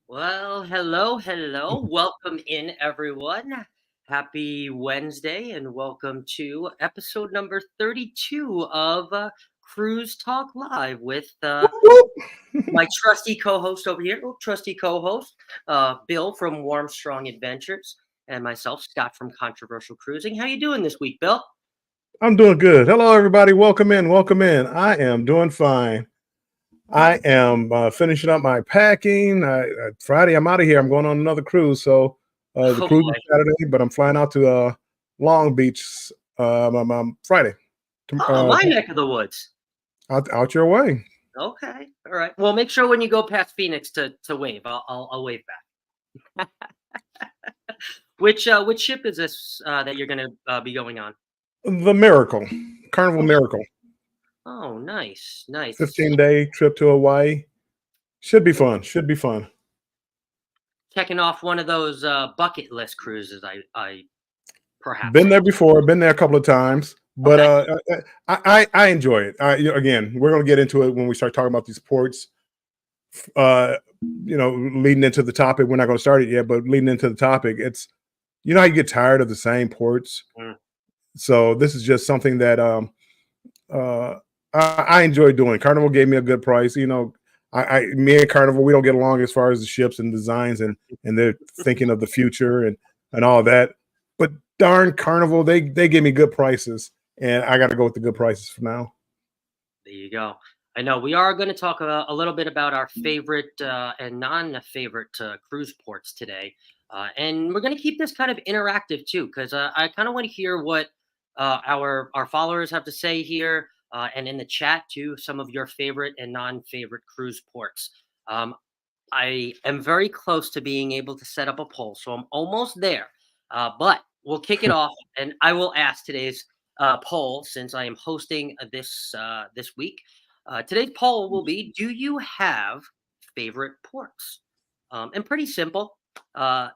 Well, hello. Welcome in, everyone. Happy Wednesday, and welcome to episode number 32 of Cruise Talk Live with my trusty co-host over here, Bill from Warm Strong Adventures, and myself, Scott from Controversial Cruising. How you doing this week, Bill? I'm doing good. Hello, everybody. Welcome in. Welcome in. I am doing fine. I am finishing up my packing. Friday, I'm out of here. I'm going on another cruise. So the Oh cruise boy. is Saturday, but I'm flying out to Long Beach Friday. Oh, my neck of the woods. Out your way. Okay, all right. Well, make sure when you go past Phoenix to wave. I'll wave back. Which ship is this that you're going to be going on? The Miracle, Carnival Miracle. Oh, nice. 15-day trip to Hawaii. Should be fun. Checking off one of those bucket list cruises. I perhaps Been there before. Been there a couple of times. But Okay. I enjoy it. Again, we're going to get into it when we start talking about these ports. Leading into the topic, we're not going to start it yet, but leading into the topic, it's how you get tired of the same ports. Mm. So this is just something that I enjoy doing. Carnival gave me a good price. Me and Carnival, we don't get along as far as the ships and designs, and they're thinking of the future and all that. But darn Carnival, they give me good prices, and I got to go with the good prices for now. There you go. I know we are going to talk a little bit about our favorite and non-favorite cruise ports today, and we're going to keep this kind of interactive too, because I kind of want to hear what our followers have to say here, and in the chat too, some of your favorite and non-favorite cruise ports. I am very close to being able to set up a poll, so I'm almost there. But we'll kick it off, and I will ask today's poll since I am hosting this week. Today's poll will be: do you have favorite ports? And pretty simple.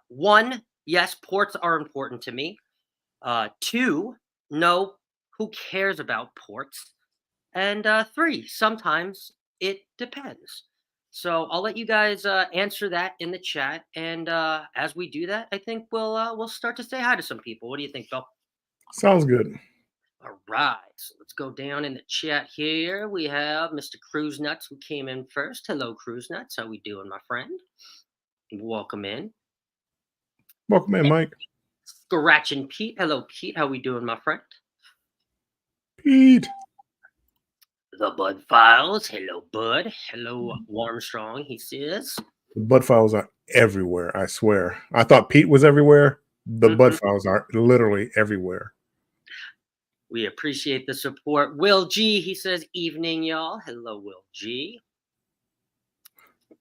One, yes, ports are important to me. Two, no, who cares about ports? And 3, sometimes it depends. So I'll let you guys answer that in the chat. And as we do that, I think we'll start to say hi to some people. What do you think, Phil? Sounds good. All right, so let's go down in the chat here. We have Mr. Cruise Nuts who came in first. Hello, Cruise Nuts. How we doing, my friend? Welcome in. Welcome in, Mike. Scratch and Pete. Hello, Pete. How we doing, my friend? Pete. The Bud Files. Hello, Bud. Hello, Warmstrong. He says. The Bud Files are everywhere, I swear. I thought Pete was everywhere. The Bud Files are literally everywhere. We appreciate the support. Will G, he says, evening, y'all. Hello, Will G.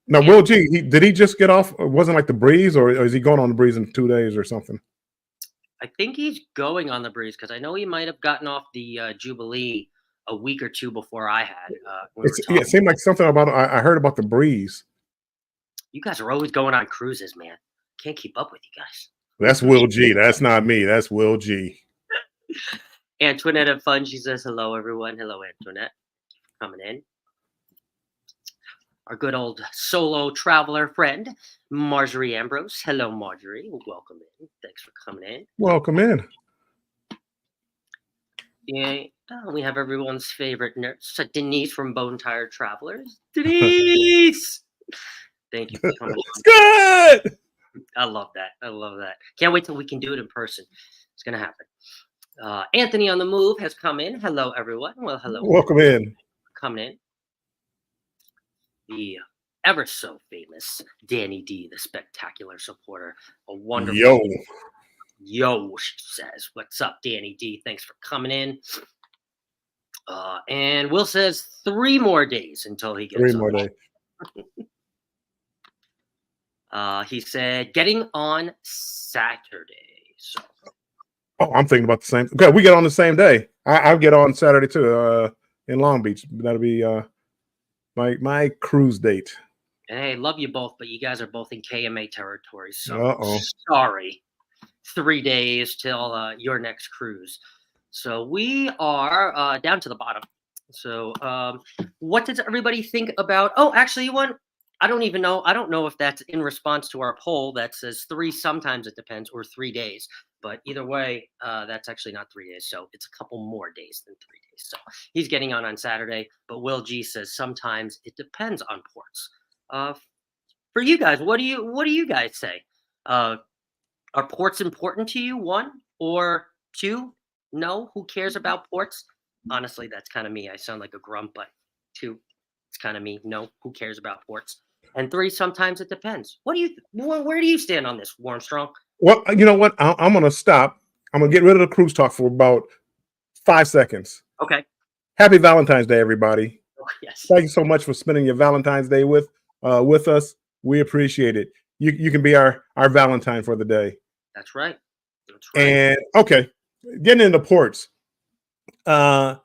Now, Will G, did he just get off? It wasn't like the breeze, or is he going on the breeze in 2 days or something? I think he's going on the breeze because I know he might have gotten off the Jubilee a week or two before I had. It seemed like something about, I heard about the breeze. You guys are always going on cruises, man. Can't keep up with you guys. That's Will G. That's not me. That's Will G. Antoinette of Fun, she says, hello, everyone. Hello, Antoinette. Coming in. Our good old solo traveler friend, Marjorie Ambrose. Hello, Marjorie. Welcome in. Thanks for coming in. Welcome in. Yeah, we have everyone's favorite nurse, Denise from Bone Tired Travelers. Denise! Thank you for coming on. Good! I love that. I love that. Can't wait till we can do it in person. It's going to happen. Anthony on the Move has come in. Hello, everyone. Well, hello. Welcome in. Coming in. The ever so famous Danny D, the spectacular supporter. A wonderful. Yo, she says. What's up, Danny D? Thanks for coming in. And Will says 3 more days until he gets 3 more days. He said getting on Saturday. So. Oh, I'm thinking about the same. Okay, we get on the same day. I'll get on Saturday too, in Long Beach. That'll be my cruise date. Hey, love you both, but you guys are both in KMA territory. So sorry. 3 days till your next cruise. So we are down to the bottom. So what does everybody think about? Oh, actually, I don't even know. I don't know if that's in response to our poll that says 3, sometimes it depends, or 3 days. But either way, that's actually not 3 days. So it's a couple more days than 3 days. So he's getting on Saturday. But Will G says sometimes it depends on ports. For you guys, what do you guys say? Are ports important to you? 1 or 2? No? Who cares about ports? Honestly, that's kind of me. I sound like a grump, but 2, it's kind of me. No, who cares about ports? And 3, sometimes it depends. Where do you stand on this, Warmstrong? Well, you know what? I'm going to stop. I'm going to get rid of the cruise talk for about 5 seconds. Okay. Happy Valentine's Day, everybody. Oh, yes. Thank you so much for spending your Valentine's Day with us. We appreciate it. You can be our Valentine for the day. That's right. That's right. And okay, getting into ports. Ports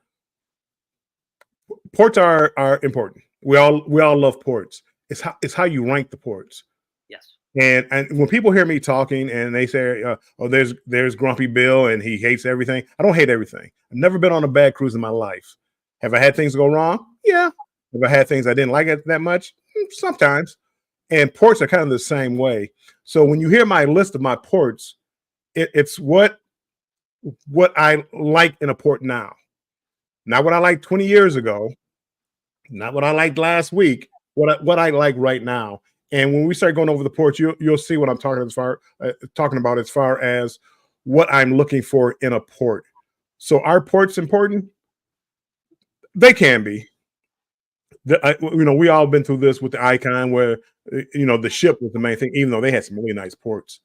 are important. We all love ports. It's how you rank the ports. Yes. And when people hear me talking and they say, "Oh, there's Grumpy Bill and he hates everything," I don't hate everything. I've never been on a bad cruise in my life. Have I had things go wrong? Yeah. Have I had things I didn't like it that much? Sometimes. And ports are kind of the same way. So when you hear my list of my ports, it's what I like in a port now. Not what I liked 20 years ago. Not what I liked last week. What I like right now. And when we start going over the ports, you'll see what I'm talking about as far as what I'm looking for in a port. So are ports important? They can be. We all been through this with the Icon, where the ship was the main thing, even though they had some really nice ports.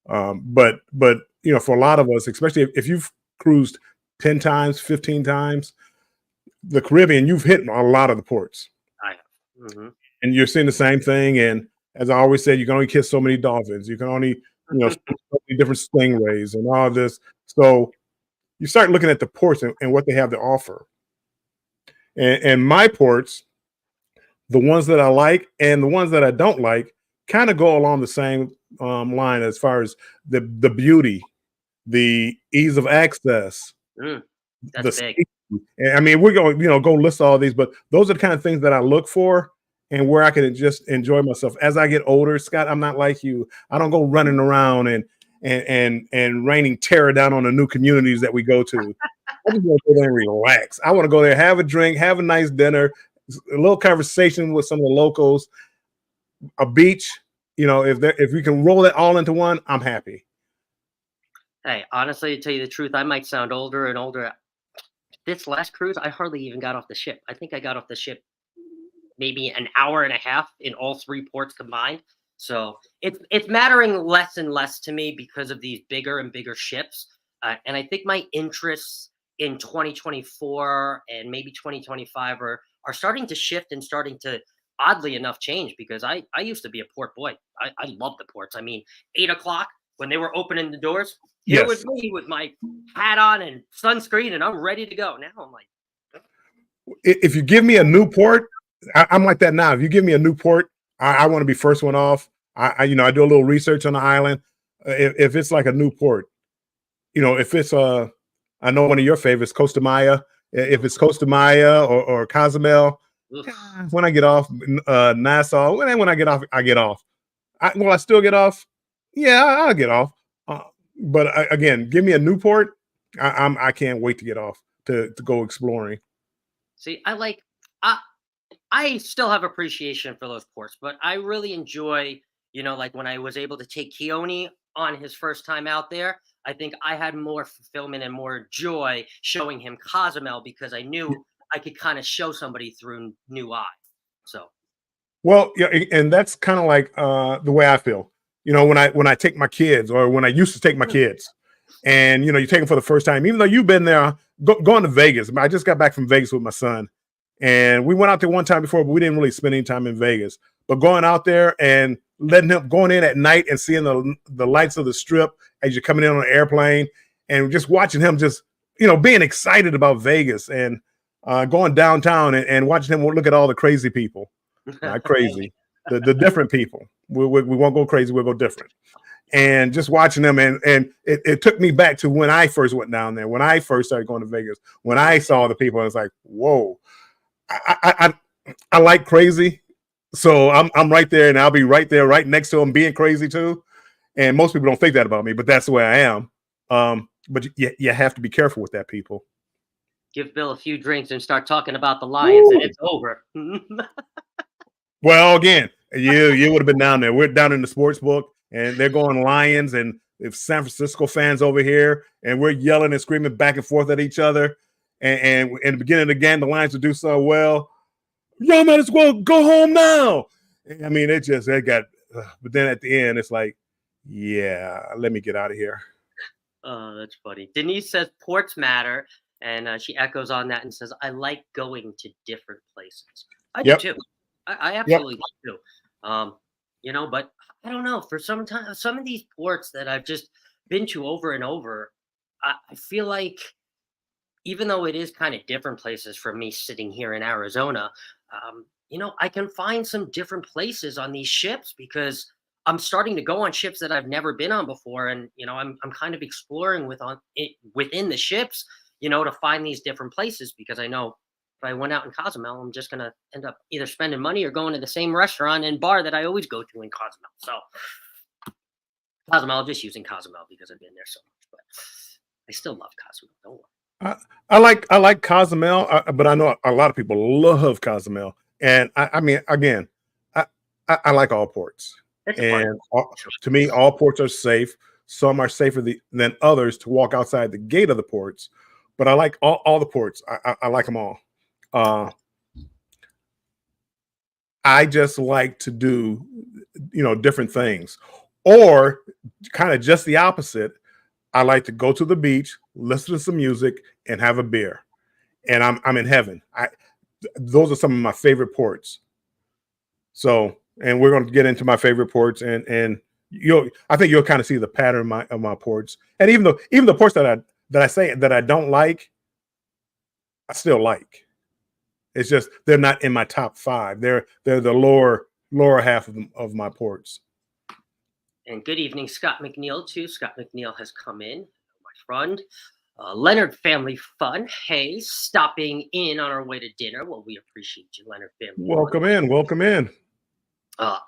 But for a lot of us, especially if you've cruised 10 times, 15 times, the Caribbean, you've hit a lot of the ports. I have. Mm-hmm. And you're seeing the same thing. And as I always say, you can only kiss so many dolphins. You can only, so many different stingrays and all this. So you start looking at the ports and what they have to offer. And my ports, the ones that I like and the ones that I don't like, kind of go along the same line as far as the beauty, the ease of access, That's big. And I mean, we're going, go list all these, but those are the kind of things that I look for and where I can just enjoy myself. As I get older, Scott, I'm not like you. I don't go running around and raining terror down on the new communities that we go to. I just want to go there and relax. I want to go there, have a drink, have a nice dinner, a little conversation with some of the locals, a beach. If we can roll it all into one, I'm happy. Hey, honestly, to tell you the truth, I might sound older and older. This last cruise, I hardly even got off the ship. I think I got off the ship maybe an hour and a half in all three ports combined. So it's mattering less and less to me because of these bigger and bigger ships. And I think my interests in 2024 and maybe 2025 are starting to shift and starting to oddly enough change because I used to be a port boy. I love the ports. I mean, 8 o'clock when they were opening the doors, here Yes. with me with my hat on and sunscreen, and I'm ready to go. Now I'm like, If you give me a new port, I'm like that now. If you give me a new port, I want to be first one off. I do a little research on the island. If it's like a new port, if it's I know one of your favorites, Costa Maya. If it's Costa Maya or Cozumel, ugh. when I get off, Nassau. When I get off, I get off. Will I still get off? Yeah, I'll get off. But again, give me a new port. I can't wait to get off to go exploring. See, I still have appreciation for those ports, but I really enjoy, like when I was able to take Keone on his first time out there. I think I had more fulfillment and more joy showing him Cozumel because I knew I could kind of show somebody through new eyes. So, Well, yeah, and that's kind of like the way I feel. When I take my kids, or when I used to take my kids, and you take them for the first time, even though you've been there, going to Vegas. I just got back from Vegas with my son, and we went out there one time before, but we didn't really spend any time in Vegas. But going out there and letting him going in at night and seeing the lights of the strip as you're coming in on an airplane, and just watching him just being excited about Vegas and going downtown and watching him look at all the crazy people. Not crazy, the different people. We won't go crazy. We'll go different. And just watching them, and it took me back to when I first went down there, when I first started going to Vegas, when I saw the people. I was like, whoa, I like crazy, so I'm right there, and I'll be right there, right next to them, being crazy too. And most people don't think that about me, but that's the way I am. But you have to be careful with that, people. give Bill a few drinks and start talking about the Lions, and it's over. Well, again, you would have been down there. We're down in the sports book, and they're going Lions, and if San Francisco fans over here, and we're yelling and screaming back and forth at each other. And in the beginning of the game, the Lions would do so well. Y'all might as well go home now. I mean, it got. But then at the end, it's like, yeah, let me get out of here. Oh, that's funny. Denise says ports matter, and she echoes on that and says, "I like going to different places." I do Yep. too. I Yep. absolutely do. But I don't know. For some time, some of these ports that I've just been to over and over, I feel like even though it is kind of different places from me sitting here in Arizona, I can find some different places on these ships because I'm starting to go on ships that I've never been on before, and I'm kind of exploring within the ships, to find these different places because I know if I went out in Cozumel, I'm just gonna end up either spending money or going to the same restaurant and bar that I always go to in Cozumel. So Cozumel, I'm just using Cozumel because I've been there so much, but I still love Cozumel. Don't worry. I like Cozumel, but I know a lot of people love Cozumel, and I mean, again, I, I like all ports, It's a fun. and to me, all ports are safe. Some are safer than others to walk outside the gate of the ports, but I like all the ports. I like them all. Uh, I just like to do, different things, or kind of just the opposite. I like to go to the beach, listen to some music, and have a beer, and I'm in heaven. Those are some of my favorite ports. So, and we're going to get into my favorite ports, and I think you'll kind of see the pattern of my ports, and even the ports that I say that I don't like, I still like. It's just they're not in my top five. They're the lower half of my ports. And good evening, Scott McNeil, too. Scott McNeil has come in, my friend. Leonard Family Fun. Hey, stopping in on our way to dinner. Well, we appreciate you, Leonard Family Fun. Welcome in. Welcome in.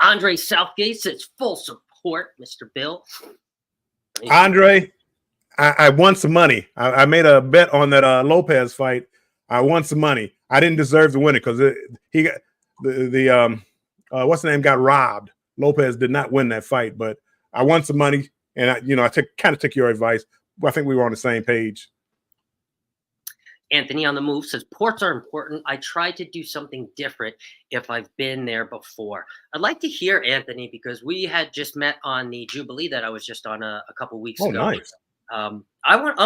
Andre Southgate says full support, Mr. Bill. Andre, I won some money. I made a bet on that Lopez fight. I won some money. I didn't deserve to win it because he got the what's the name got robbed. Lopez did not win that fight, but I won some money, and I kind of took your advice. I think we were on the same page. Anthony on the move says ports are important. I try to do something different if I've been there before. I'd like to hear Anthony because we had just met on the Jubilee that I was just on a couple weeks ago. Nice. I'm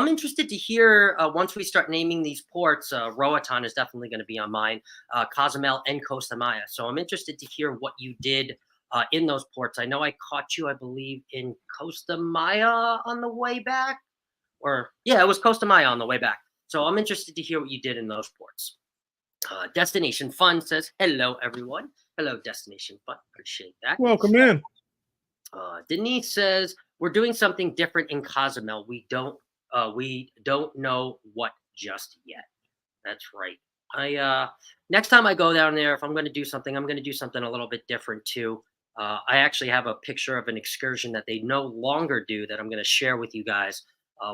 interested to hear once we start naming these ports. Roatan is definitely going to be on mine, Cozumel and Costa Maya. So I'm interested to hear what you did in those ports. I know I caught you, I believe, in Costa Maya on the way back, it was Costa Maya on the way back. So I'm interested to hear what you did in those ports. Destination Fun says, hello, everyone. Hello, Destination Fun. Appreciate that. Welcome in. Denise says, we're doing something different in Cozumel. We don't know what just yet. That's right. Next time I go down there, if I'm going to do something, I'm going to do something a little bit different too. I actually have a picture of an excursion that they no longer do that I'm going to share with you guys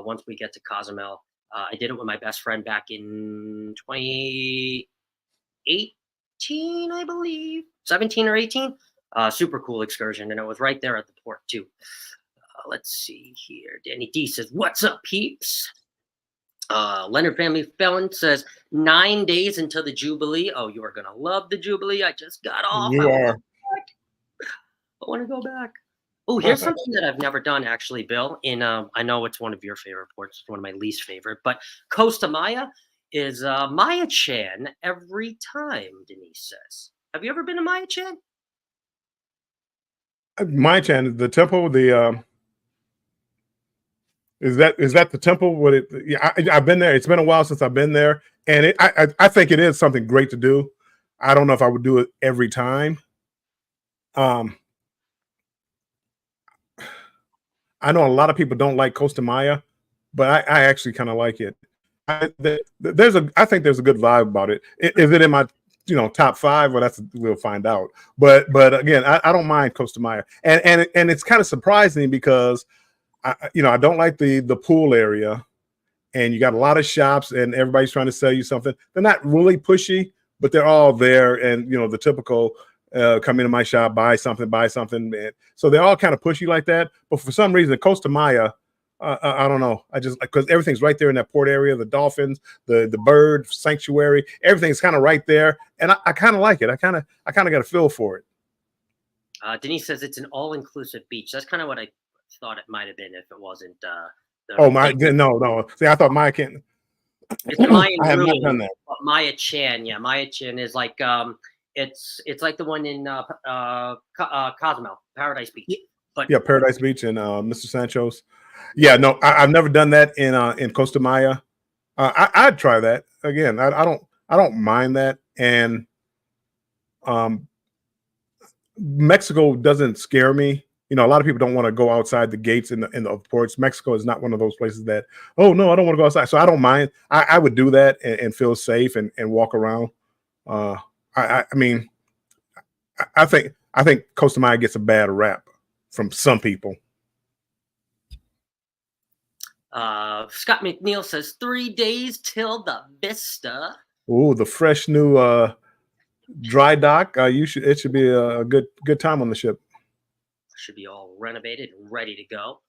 once we get to Cozumel. I did it with my best friend back in 2018, I believe, 17 or 18. Super cool excursion, and it was right there at the port too. Let's see here. Danny D says, "What's up, peeps?" Leonard Family Felon says, 9 days until the Jubilee. Oh, you are gonna love the Jubilee. I just got off. You are. I want to go back. Oh, here's something that I've never done actually, Bill. I know it's one of your favorite ports, it's one of my least favorite, but Costa Maya is Maya Chan every time, Denise says. Have you ever been to Maya Chan? Maya Chan, the temple, is that the temple? I've been there. It's been a while since I've been there, and I think it is something great to do. I don't know if I would do it every time. I know a lot of people don't like Costa Maya, but I actually kind of like it. I think there's a good vibe about it. Is it in my top 5? Well, we'll find out. But again, I don't mind Costa Maya, and it's kind of surprising because I don't like the pool area, and you got a lot of shops, and everybody's trying to sell you something. They're not really pushy, but they're all there, and the typical. Come into my shop, buy something. And so they're all kind of pushy like that. But for some reason, Costa Maya, I don't know. I just because everything's right there in that port area, the dolphins, the bird sanctuary, everything's kind of right there. And I kind of like it. I kind of got a feel for it. Denise says it's an all-inclusive beach. That's kind of what I thought it might have been if it wasn't. No. See, I thought Maya can't. It's Mayan I have not done that. Maya Chan, yeah. Maya Chan is like it's like the one in Cozumel, Paradise Beach. But yeah, Paradise Beach and Mr. Sancho's. Yeah, no, I've never done that in Costa Maya. I'd try that again. I don't mind that, and Mexico doesn't scare me. A lot of people don't want to go outside the gates in the ports. Mexico is not one of those places that, oh no, I don't want to go outside. So I don't mind. I would do that and feel safe and walk around. I mean, I think Costa Maya gets a bad rap from some people. Scott McNeil says 3 days till the Vista. Oh, the fresh new dry dock. It should be a good time on the ship. Should be all renovated and ready to go.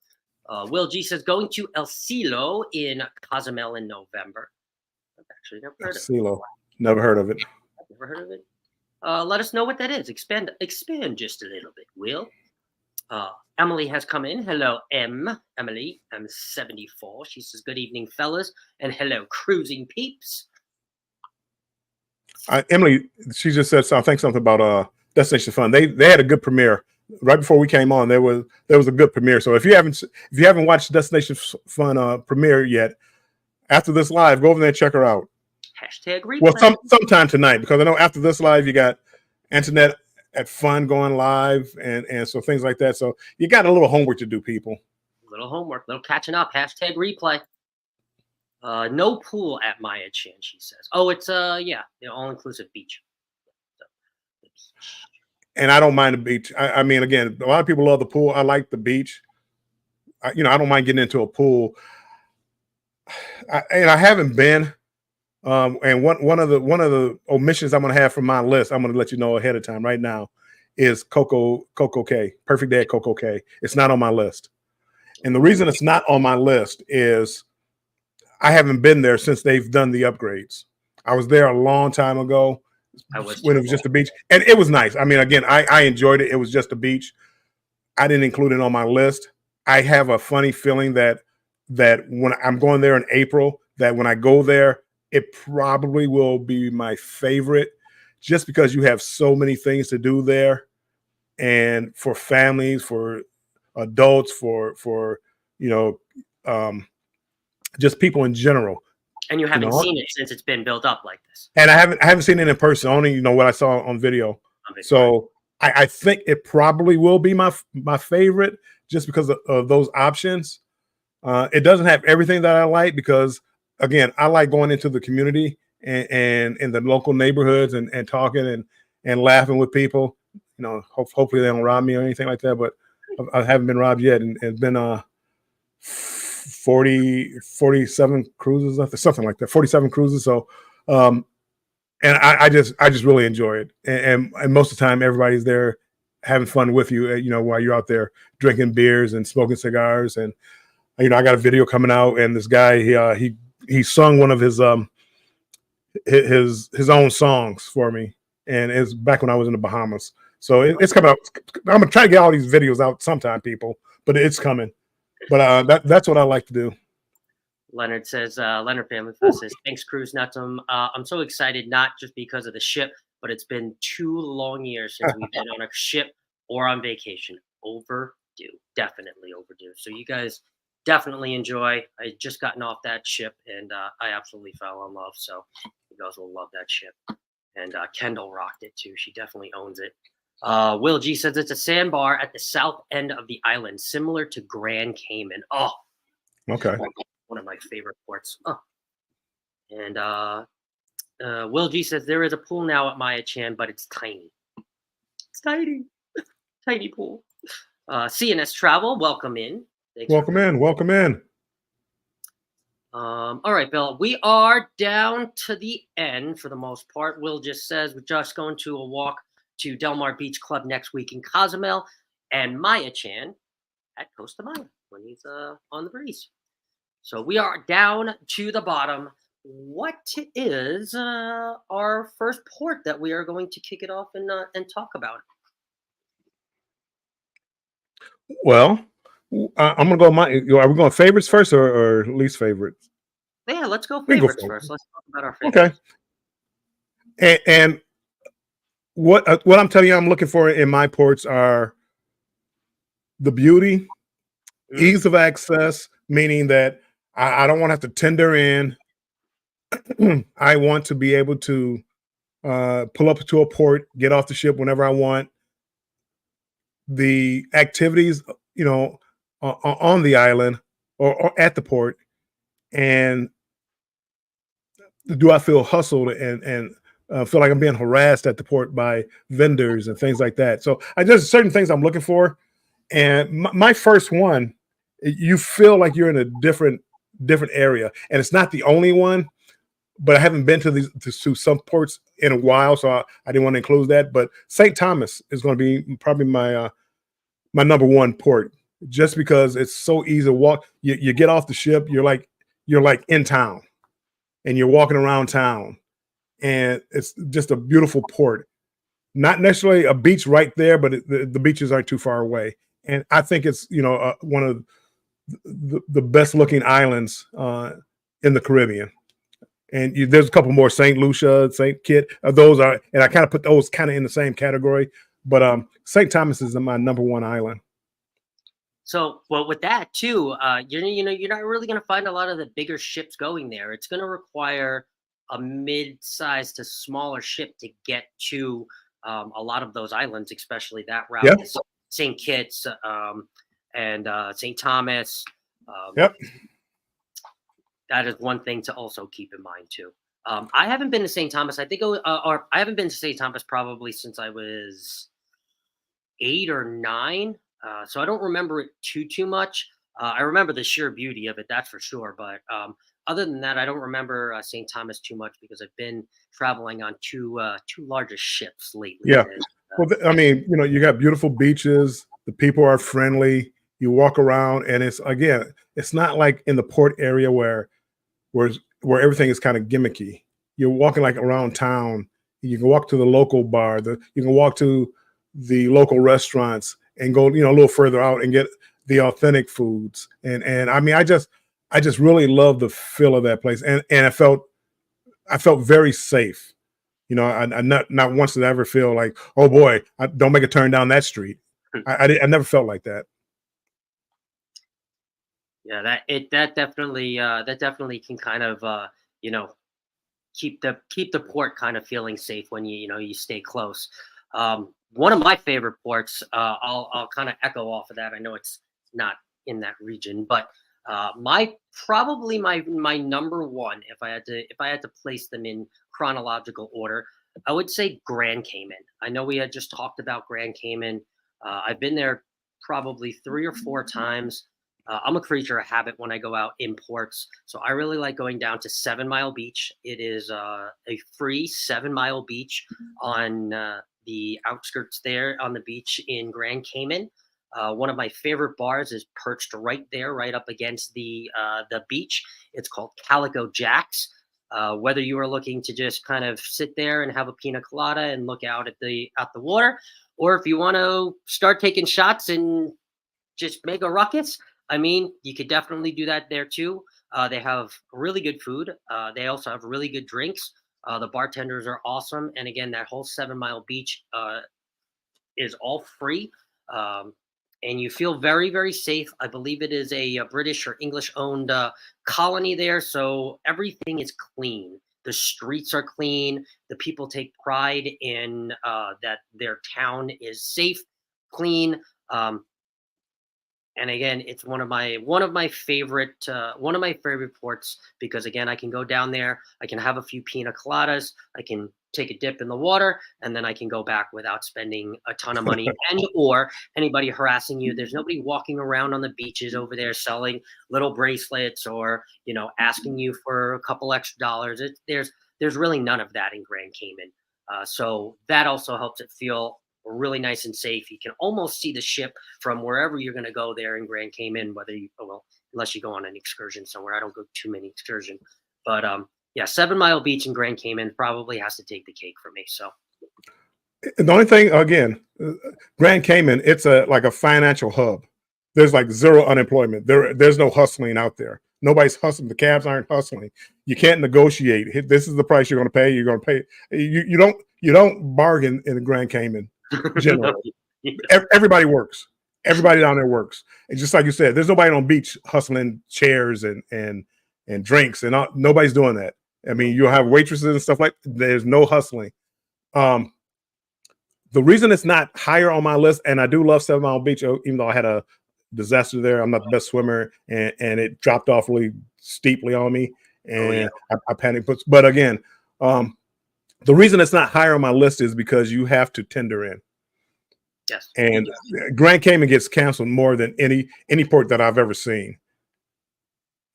Will G says going to El Silo in Cozumel in November. I've actually never heard of it. Never heard of it. Never heard of it. Let us know what that is. Expand just a little bit, Will. Emily has come in. Hello, Emily. I'm 74. She says, good evening, fellas. And hello, cruising peeps. Emily, she just said I think something about Destination Fun. They had a good premiere. Right before we came on, there was a good premiere. So if you haven't watched Destination Fun premiere yet, after this live, go over there and check her out. #replay. Well, sometime tonight, because I know after this live, you got Antoinette at Fun going live, and so things like that. So you got a little homework to do, people. Little homework, little catching up. #replay. No pool at Maya Chan, she says. Oh, it's yeah, the all-inclusive beach. So, the beach. And I don't mind the beach. I mean, again, a lot of people love the pool. I like the beach. I don't mind getting into a pool. And I haven't been. And one of the omissions I'm going to have from my list, I'm going to let you know ahead of time right now, is Coco Cay, Perfect Day at Coco Cay. It's not on my list. And the reason it's not on my list is I haven't been there since they've done the upgrades. I was there a long time ago when it was just a beach, and it was nice. I mean, again, I enjoyed it. It was just a beach. I didn't include it on my list. I have a funny feeling that when I'm going there in April, that when I go there, it probably will be my favorite, just because you have so many things to do there, and for families, for adults, for you know, just people in general. And you haven't seen it since it's been built up like this. And I haven't seen it in person. Only what I saw on video. So I think it probably will be my favorite, just because of those options. It doesn't have everything that I like, because again, I like going into the community and in the local neighborhoods and talking and laughing with people. Hopefully they don't rob me or anything like that, but I haven't been robbed yet, and it's been 47 cruises, something like that, 47 cruises. So, and I just really enjoy it. And most of the time, everybody's there having fun with you, while you're out there drinking beers and smoking cigars. And, I got a video coming out, and this guy, he sung one of his own songs for me. And it's back when I was in the Bahamas. So it's coming out. I'm going to try to get all these videos out sometime, people, but it's coming. But that's what I like to do. Leonard says, Leonard Family Fest says, thanks, Cruz Nutsum. I'm so excited, not just because of the ship, but it's been 2 long years since we've been on a ship or on vacation. Overdue. Definitely overdue. So you guys definitely enjoy. I just gotten off that ship, and I absolutely fell in love. So you guys will love that ship. And Kendall rocked it too. She definitely owns it. Will G says it's a sandbar at the south end of the island, similar to Grand Cayman. Oh, okay. One of my favorite ports. Oh. And Will G says there is a pool now at Maya Chan, but it's tiny. It's tiny. Tiny pool. CNS Travel, welcome in. Thanks welcome in. All right, Bill. We are down to the end for the most part. Will just says we're just going to a walk to Del Mar Beach Club next week in Cozumel, and Maya Chan at Costa Maya when he's on the breeze. So we are down to the bottom. What is our first port that we are going to kick it off and talk about? Well, I'm gonna go. Are we going favorites first or least favorites? Yeah, let's go favorites first. Let's talk about our favorites. Okay. And what I'm telling you, I'm looking for in my ports are the beauty, ease of access, meaning that I don't want to have to tender in. I want to be able to pull up to a port, get off the ship whenever I want. The activities, on the island or at the port, and do I feel hustled and feel like I'm being harassed at the port by vendors and things like that? So there's certain things I'm looking for. And my first one, you feel like you're in a different area, and it's not the only one, but I haven't been to some ports in a while, so I didn't want to include that. But St. Thomas is going to be probably my number one port, just because it's so easy to walk. You get off the ship, you're like in town, and you're walking around town, and it's just a beautiful port. Not necessarily a beach right there, but the beaches aren't too far away. And I think it's one of the best looking islands in the Caribbean. And there's a couple more, St. Lucia, St. Kitts. Those are, and I kind of put those kind of in the same category. But St. Thomas is my number one island. So, well, with that too, you're not really going to find a lot of the bigger ships going there. It's going to require a mid-sized to smaller ship to get to a lot of those islands, especially that route. Yep. St. Kitts and St. Thomas. Yep. that is one thing to also keep in mind too. I haven't been to St. Thomas. I think, or I haven't been to St. Thomas probably since I was 8 or 9. So I don't remember it too much. I remember the sheer beauty of it, that's for sure. But other than that, I don't remember St. Thomas too much because I've been traveling on two largest ships lately. Yeah. And, Well, I mean, you know, you got beautiful beaches. The people are friendly. You walk around, and it's again, it's not like in the port area where where everything is kind of gimmicky. You're walking like around town. You can walk to the local bar. You can walk to the local restaurants and go, you know, a little further out and get the authentic foods. And I mean, I just really love the feel of that place. And I felt very safe. You know, I not once did I ever feel like, oh boy, don't make a turn down that street. I never felt like that. yeah, that definitely can kind of you know keep the port kind of feeling safe when you stay close. One of my favorite ports, I'll kind of echo off of that. I know it's not in that region, but my probably my number one, if I had to place them in chronological order, I would say Grand Cayman. I know we had just talked about Grand Cayman. I've been there probably 3 or 4 times. I'm a creature of habit when I go out in ports, so I really like going down to 7 Mile Beach. It is a free 7 Mile beach on the outskirts there on the beach in Grand Cayman. One of my favorite bars is perched right there, right up against the beach. It's called Calico Jacks. Whether you are looking to just kind of sit there and have a pina colada and look out at the water, or if you want to start taking shots and just make a ruckus, I mean, you could definitely do that there too. They have really good food. They also have really good drinks. The bartenders are awesome, and again, that whole 7 Mile Beach is all free. Um, and you feel very, very safe. I believe it is a British or English owned colony there. So everything is clean. The streets are clean. The people take pride in that their town is safe, clean. And again, it's one of my favorite ports because again, I can go down there, I can have a few pina coladas, I can take a dip in the water, and then I can go back without spending a ton of money and or anybody harassing you. There's nobody walking around on the beaches over there selling little bracelets or asking you for a couple extra dollars. There's really none of that in Grand Cayman. So that also helps it feel really nice and safe. You can almost see the ship from wherever you're going to go there in Grand Cayman, unless you go on an excursion somewhere. I don't go too many excursion, but yeah, 7 Mile Beach in Grand Cayman probably has to take the cake for me. So The only thing, again, Grand Cayman, it's like a financial hub. There's like zero unemployment. There's no hustling out there. Nobody's hustling. The cabs aren't hustling. You can't negotiate. This is the price you're going to pay. You're going to pay. You don't bargain in the Grand Cayman. Generally, everybody works. Everybody down there works. And just like you said, there's nobody on beach hustling chairs and drinks and nobody's doing that. I mean, you'll have waitresses and stuff like. There's no hustling. The reason it's not higher on my list, and I do love 7 Mile Beach, even though I had a disaster there. I'm not the best swimmer, and it dropped off really steeply on me, and I panicked. But again, the reason it's not higher on my list is because you have to tender in. Yes. And Grand Cayman gets canceled more than any port that I've ever seen.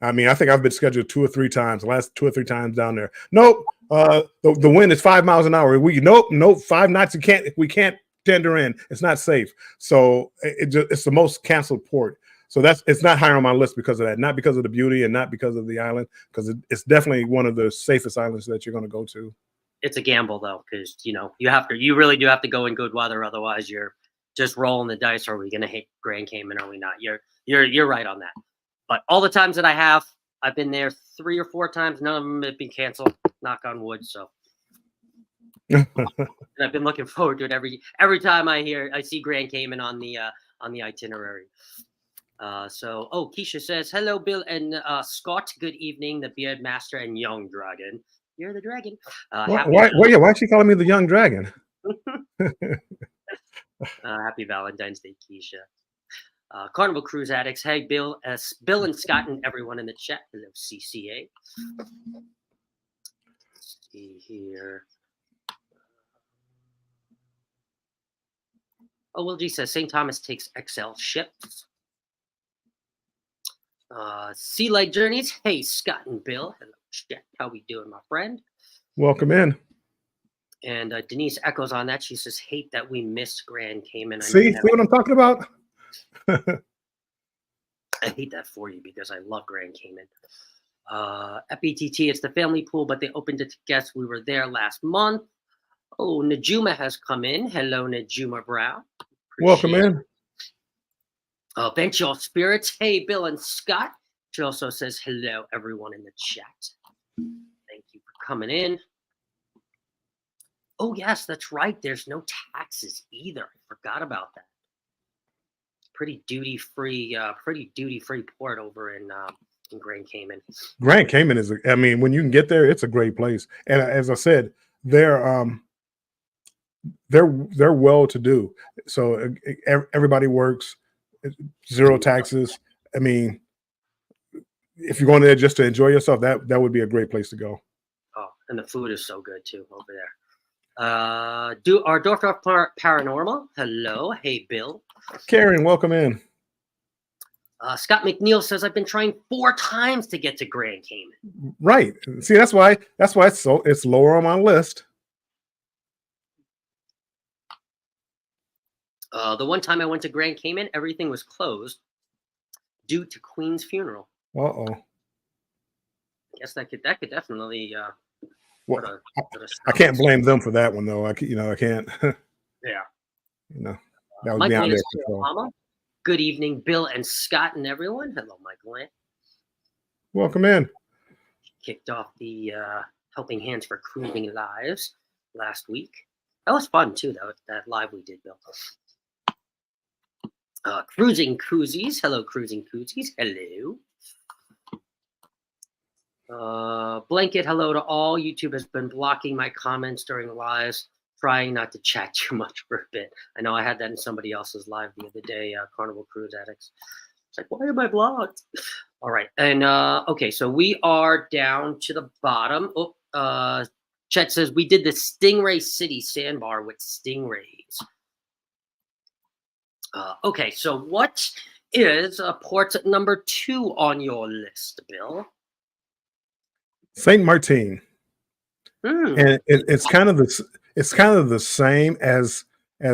I mean, I think I've been scheduled 2 or 3 times, the last 2 or 3 times down there. Nope. The wind is 5 miles an hour. Nope, 5 knots. We can't tender in. It's not safe. So it's the most canceled port. So it's not higher on my list because of that, not because of the beauty and not because of the island, because it's definitely one of the safest islands that you're going to go to. It's a gamble though, because you really do have to go in good weather, otherwise you're just rolling the dice. Are we going to hit Grand Cayman? Are we not? You're right on that. But all the times that I've been there 3 or 4 times. None of them have been canceled. Knock on wood. So, and I've been looking forward to it every time I see Grand Cayman on the itinerary. Keisha says, hello, Bill and Scott. Good evening, the Beard Master and Young Dragon. You're the dragon. Why is she calling me the Young Dragon? Happy Valentine's Day, Keisha. Carnival Cruise Addicts. Hey, Bill, Bill and Scott and everyone in the chat. Hello, CCA. Let's see here. Oh, Will G says St. Thomas takes XL ships. Sea Light Journeys. Hey, Scott and Bill. Hello, chat. How we doing, my friend? Welcome in. And Denise echoes on that. She says, hate that we missed Grand Cayman. See what I'm talking about? I hate that for you because I love Grand Cayman. FBTT, it's the family pool, but they opened it to guests. We were there last month. Oh, Najuma has come in. Hello, Najuma Brown. Welcome in. Venture Spirits. Hey, Bill and Scott. She also says hello, everyone in the chat. Thank you for coming in. Oh, yes, that's right. There's no taxes either. I forgot about that. Pretty duty-free port over in Grand Cayman. Grand Cayman is, I mean, when you can get there, it's a great place. And as I said, they're well-to-do. So everybody works, zero taxes. I mean, if you're going there just to enjoy yourself, that would be a great place to go. Oh, and the food is so good too over there. Do our Dorfdorf Paranormal. Hello. Hey, Bill. Karen, welcome in. Scott McNeil says I've been trying 4 times to get to Grand Cayman. Right. See, that's why it's lower on my list. The one time I went to Grand Cayman, everything was closed due to Queen's funeral. Uh-oh. I guess that could definitely well, I can't blame them for that one though. I can't. Yeah. That was beyond their control. Good evening, Bill and Scott and everyone. Hello, Michael. Welcome in. Kicked off the Helping Hands for Cruising Lives last week. That was fun too, that live we did, Bill. Cruising Koozies. Hello, Cruising Koozies. Hello. Blanket, hello to all. YouTube has been blocking my comments during lives, trying not to chat too much for a bit. I know I had that in somebody else's live the other day, Carnival Cruise Addicts. It's like, why am I blocked? All right. And okay, so we are down to the bottom. Chet says we did the Stingray City sandbar with stingrays. Okay, so what is port number 2 on your list, Bill? Saint Martin. And it's kind of the same as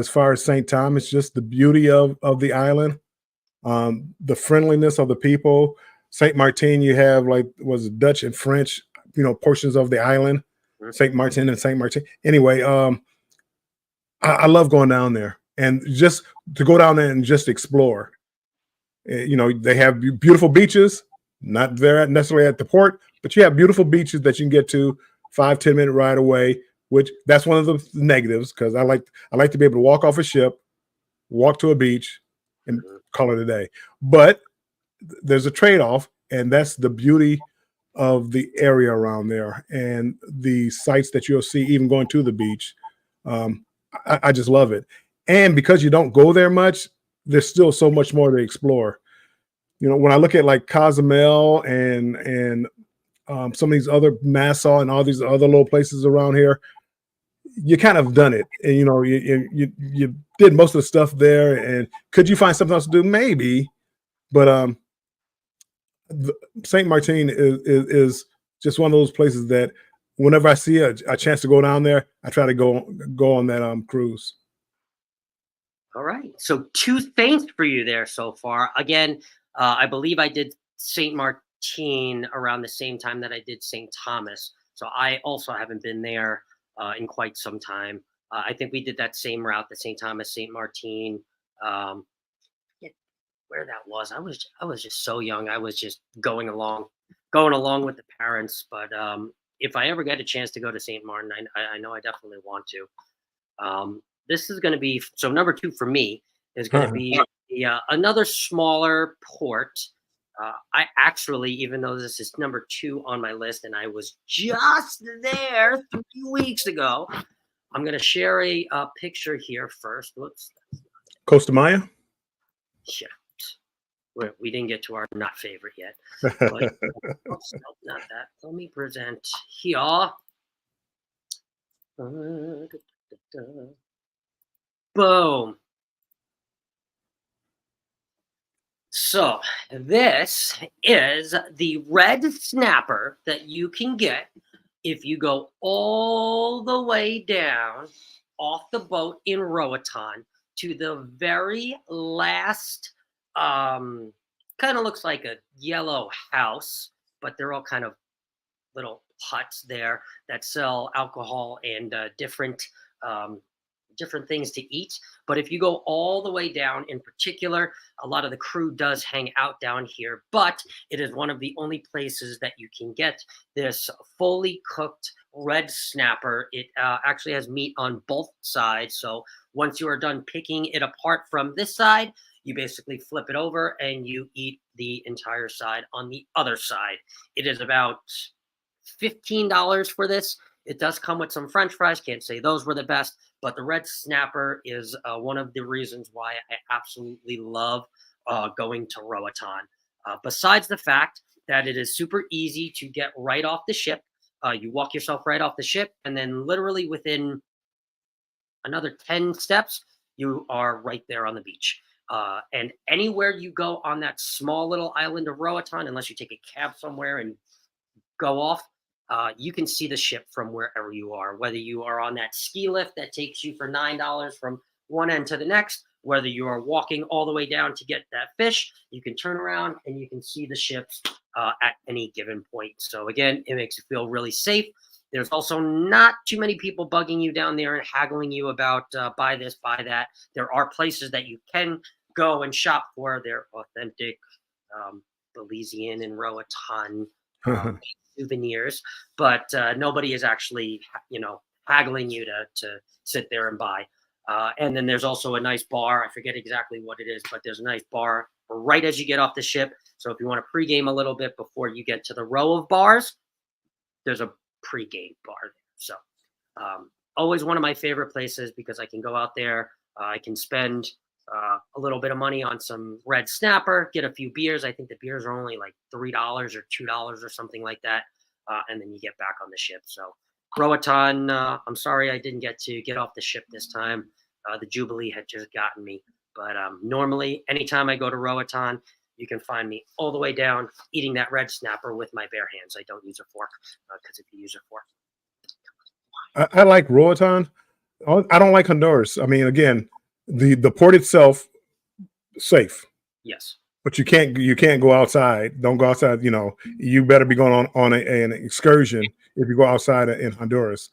far as St. Thomas, just the beauty of the island, the friendliness of the people. Saint Martin, you have was Dutch and French, portions of the island. Saint Martin and Saint Martin. Anyway, I love going down there and just to go down there and just explore. They have beautiful beaches, not there necessarily at the port, but you have beautiful beaches that you can get to 5-10 minute ride away, which that's one of the negatives because I like to be able to walk off a ship, walk to a beach, and call it a day. But there's a trade-off, and that's the beauty of the area around there and the sights that you'll see even going to the beach. I just love it. And because you don't go there much, there's still so much more to explore. When I look at like Cozumel and some of these other Nassau and all these other little places around here, you kind of done it. And, you did most of the stuff there. And could you find something else to do? Maybe. But St. Martin is just one of those places that whenever I see a chance to go down there, I try to go on that cruise. All right. So 2 things for you there so far. Again, I believe I did St. Martin around the same time that I did St. Thomas. So I also haven't been there in quite some time. I think we did that same route, the St. Thomas, St. Martin. Where that was, I was just so young. I was just going along with the parents. But if I ever get a chance to go to St. Martin, I know I definitely want to. This is going to be, so number 2 for me is going to be another smaller port. I actually, even though this is number 2 on my list and I was just there 3 weeks ago, I'm going to share a picture here first. Whoops. Costa Maya? Yeah. We didn't get to our not favorite yet. But oops, nope, not that. Let me present here. Boom. So this is the red snapper that you can get if you go all the way down off the boat in Roatan to the very last, kind of looks like a yellow house, but they're all kind of little huts there that sell alcohol and um, different things to eat. But if you go all the way down, in particular, a lot of the crew does hang out down here. But it is one of the only places that you can get this fully cooked red snapper. It actually has meat on both sides. So once you are done picking it apart from this side, you basically flip it over and you eat the entire side on the other side. It is about $15 for this. It does come with some French fries. Can't say those were the best, but the red snapper is one of the reasons why I absolutely love going to Roatan. Besides the fact that it is super easy to get right off the ship, you walk yourself right off the ship, and then literally within another 10 steps, you are right there on the beach. And anywhere you go on that small little island of Roatan, unless you take a cab somewhere and go off, you can see the ship from wherever you are, whether you are on that ski lift that takes you for $9 from one end to the next, whether you are walking all the way down to get that fish, you can turn around and you can see the ships at any given point. So again, it makes you feel really safe. There's also not too many people bugging you down there and haggling you about buy this, buy that. There are places that you can go and shop for. They're authentic Belizean and Roatan souvenirs, but nobody is actually, haggling you to sit there and buy. And then there's also a nice bar. I forget exactly what it is, but there's a nice bar right as you get off the ship. So if you want to pregame a little bit before you get to the row of bars, there's a pregame bar there. So always one of my favorite places because I can go out there. I can spend a little bit of money on some red snapper, get a few beers. I think the beers are only like $3 or $2 or something like that. And then you get back on the ship. So Roatan, I'm sorry I didn't get to get off the ship this time. The Jubilee had just gotten me. But normally, anytime I go to Roatan, you can find me all the way down eating that red snapper with my bare hands. I don't use a fork because if you use a fork. I like Roatan. I don't like Honduras. I mean, again, the port itself safe. Yes. But you can't go outside. Don't go outside. You better be going on an excursion if you go outside in Honduras.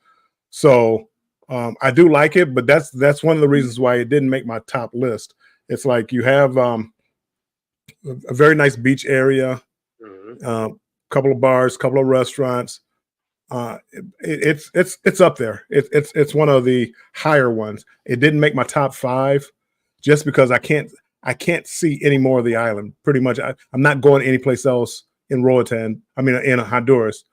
So I do like it, but that's one of the reasons why it didn't make my top list. It's like you have a very nice beach area, couple of bars, couple of restaurants. It's up there. It's one of the higher ones. It didn't make my top 5 just because I can't see any more of the island. Pretty much, I'm not going anyplace else in Roatan. I mean, in Honduras,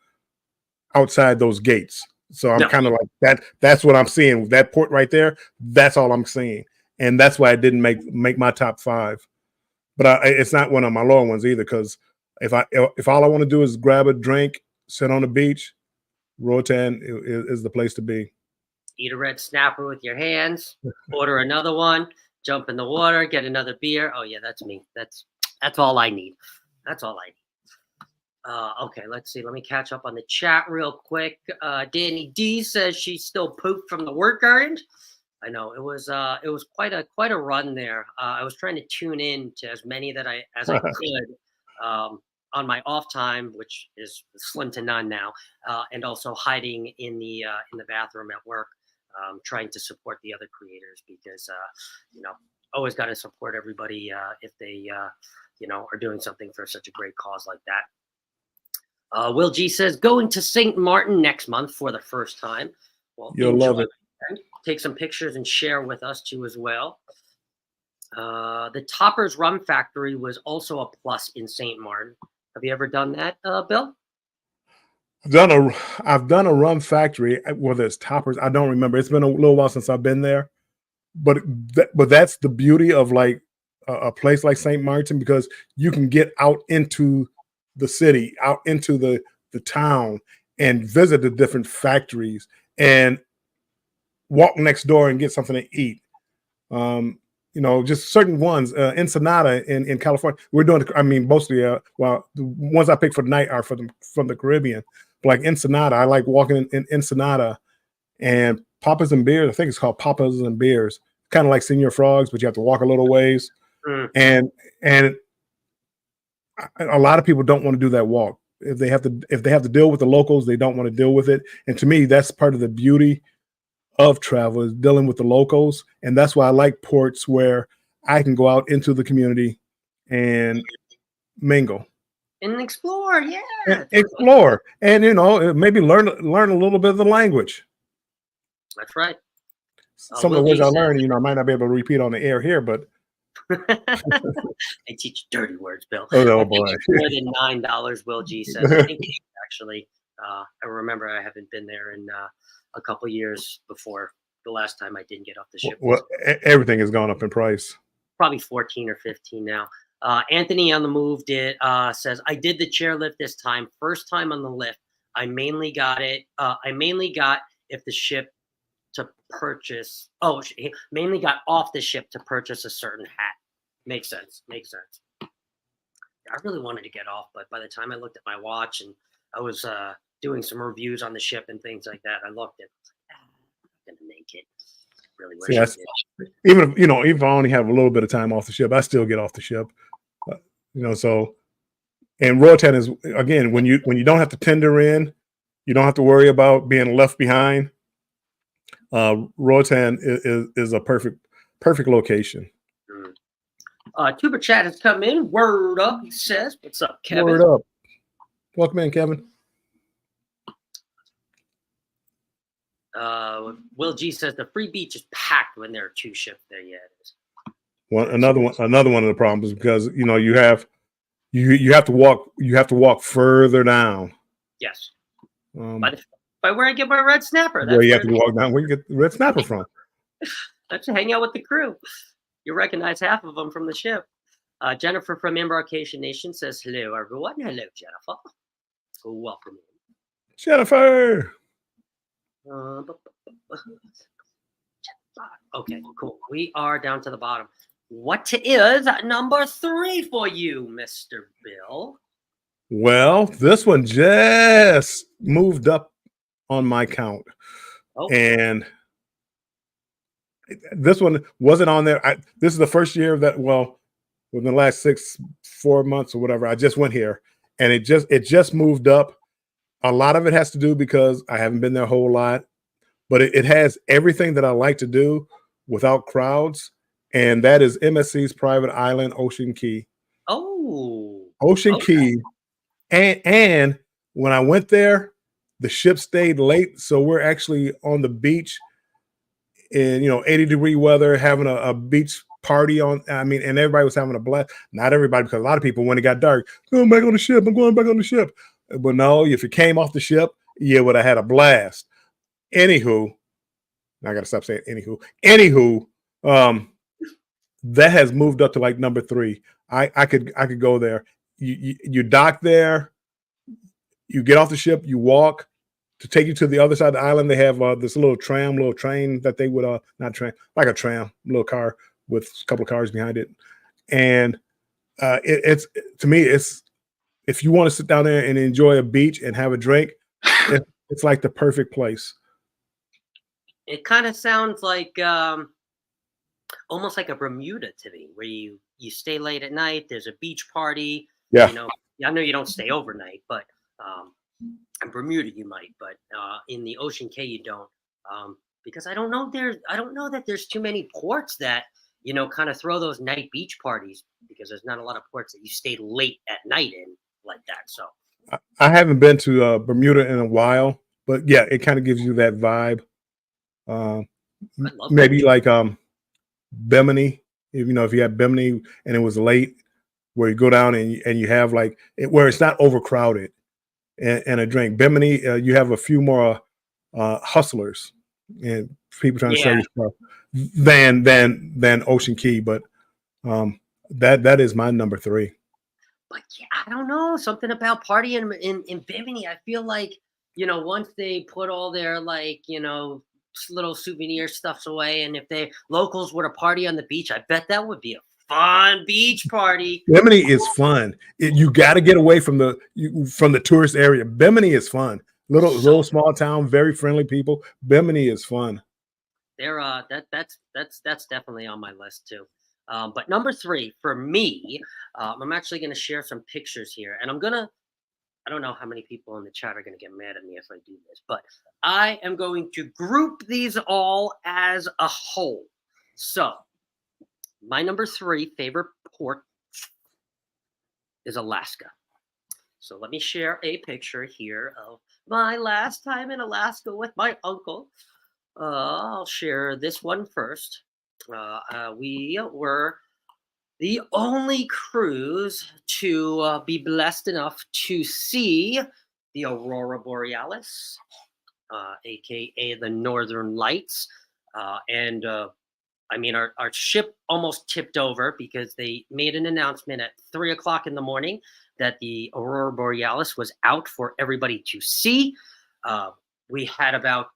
outside those gates. So I'm kind of like that. That's what I'm seeing. That port right there. That's all I'm seeing, and that's why it didn't make my top 5. But it's not one of my lower ones either. Because if all I want to do is grab a drink, sit on the beach, Roatan is the place to be. Eat a red snapper with your hands. Order another one. Jump in the water. Get another beer. Oh yeah, that's me. That's all I need. That's all I need. Okay, let's see. Let me catch up on the chat real quick. Danny D says she still pooped from the work errand. I know it was quite a run there. I was trying to tune in to as many as I could on my off time, which is slim to none now, and also hiding in the bathroom at work, trying to support the other creators because always got to support everybody if they are doing something for such a great cause like that. Will G says going to St. Martin next month for the first time. Well, you'll love it. Take some pictures and share with us too as well. The Toppers Rum Factory was also a plus in St. Martin. Have you ever done that, Bill? I've done a rum factory. Whether it's Toppers, I don't remember. It's been a little while since I've been there. But that's the beauty of like a place like St. Martin because you can get out into the city, out into the town, and visit the different factories and walk next door and get something to eat. Just certain ones. Ensenada in California, we're doing. I mean, mostly. Well, the ones I picked for the night are from the Caribbean. But like Ensenada, I like walking in Ensenada and Papas and Beers. I think it's called Papas and Beers. Kind of like Senior Frogs, but you have to walk a little ways. And a lot of people don't want to do that walk. If they have to deal with the locals, they don't want to deal with it. And to me, that's part of the beauty of travel is dealing with the locals. And that's why I like ports where I can go out into the community and mingle and explore. Yeah. And explore. And, maybe learn a little bit of the language. That's right. Some of the words I learned, I might not be able to repeat on the air here, but I teach dirty words, Bill. Oh boy. More than $9, Will G says. I think actually, I remember I haven't been there in a couple years before the last time I didn't get off the ship. Well, everything has gone up in price. Probably 14 or 15 now. Anthony on the move says, I did the chairlift this time. First time on the lift. I mainly got if the ship to purchase. Oh, mainly got off the ship to purchase a certain hat. Makes sense. I really wanted to get off, but by the time I looked at my watch and I was doing some reviews on the ship and things like that, I looked at I'm not gonna make it. Really wish I did. Even if I only have a little bit of time off the ship, I still get off the ship. So and Roatan is again when you don't have to tender in, you don't have to worry about being left behind. Roatan is a perfect location. Tuber Chat has come in. Word up, he says. What's up, Kevin? Word up. Welcome in, Kevin. Will G says the free beach is packed when there are two ships there. Yeah, it is. Another one of the problems is because you have to walk further down. Yes. By where I get my red snapper. That's where you have to walk down. Where you get the red snapper from? Let's hang out with the crew. You recognize half of them from the ship. Jennifer from Embarkation Nation says, hello, everyone. Hello, Jennifer. Welcome. Jennifer. Okay, cool. We are down to the bottom. What is number 3 for you, Mr. Bill? Well, this one just moved up on my count. Oh. And this one wasn't on there. This is the first year that, within the last 4 months or whatever, I just went here and it just moved up. A lot of it has to do because I haven't been there a whole lot, but it has everything that I like to do without crowds. And that is MSC's private island, Ocean Key. Oh, Ocean Key. And when I went there, the ship stayed late. So we're actually on the beach in, 80-degree weather, having a beach party and everybody was having a blast. Not everybody, because a lot of people, when it got dark, I'm back on the ship. I'm going back on the ship. But no, if you came off the ship, you would have had a blast. Anywho, I got to stop saying anywho. That has moved up to like number 3. I could go there. You dock there, you get off the ship, you walk to take you to the other side of the island. They have this little train that they would not train, like a tram, little car with a couple of cars behind it. And it's to me, it's if you want to sit down there and enjoy a beach and have a drink, it's like the perfect place. It kind of sounds like almost like a Bermuda to me, where you stay late at night. There's a beach party. Yeah. I know you don't stay overnight, but in Bermuda you might, but in the Ocean Key you don't. Because I don't know that there's too many ports that kind of throw those night beach parties, because there's not a lot of ports that you stay late at night in like that. So I haven't been to Bermuda in a while, but yeah, it kind of gives you that vibe. Maybe like Bimini, if you have Bimini and it was late, where you go down and you have like where it's not overcrowded and a drink. Bimini, you have a few more hustlers and people trying to sell you stuff than Ocean Key. But That is my number 3. But yeah, I don't know, something about partying in Bimini. I feel like, once they put all their like, little souvenir stuffs away, and if they locals were to party on the beach, I bet that would be a fun beach party. Bimini is fun. You got to get away from the tourist area. Bimini is fun. Little So small town, very friendly people. Bimini is fun. they're that's definitely on my list too. But number 3 for me, I'm actually going to share some pictures here, and I don't know how many people in the chat are going to get mad at me if I do this, but I am going to group these all as a whole. So, my number 3 favorite port is Alaska. So, let me share a picture here of my last time in Alaska with my uncle. I'll share this one first. We were the only cruise to be blessed enough to see the Aurora Borealis, aka the Northern Lights. And I mean, our ship almost tipped over because they made an announcement at 3 o'clock in the morning that the Aurora Borealis was out for everybody to see. We had about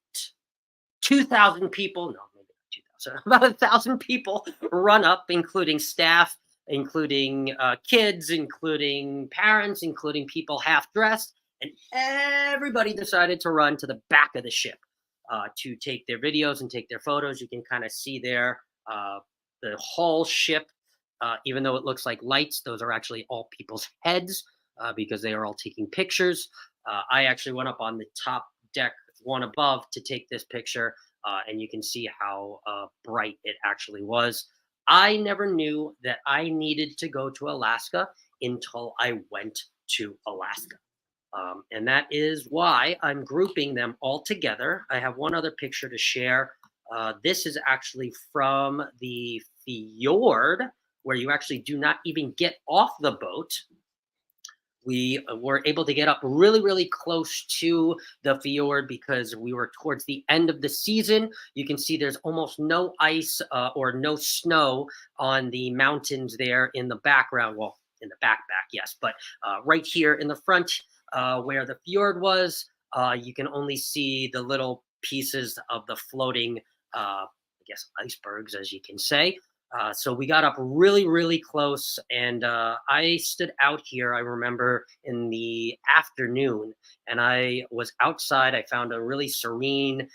2,000 people, no, maybe not 2,000, about 1,000 people run up, including staff, including kids, including parents, including people half dressed. And everybody decided to run to the back of the ship to take their videos and take their photos. You can kind of see there the whole ship, even though it looks like lights, those are actually all people's heads because they are all taking pictures. I actually went up on the top deck, one above, to take this picture, and you can see how bright it actually was. I never knew that I needed to go to Alaska until I went to Alaska. And that is why I'm grouping them all together. I have one other picture to share. This is actually from the fjord, where you actually do not even get off the boat. We were able to get up really, really close to the fjord because we were towards the end of the season. You can see there's almost no ice or no snow on the mountains there in the background. Well, in the back, yes. But right here in the front where the fjord was, you can only see the little pieces of the floating, I guess, icebergs, as you can say. So we got up really, really close, and I stood out here, I remember, in the afternoon, and I was outside. I found a really serene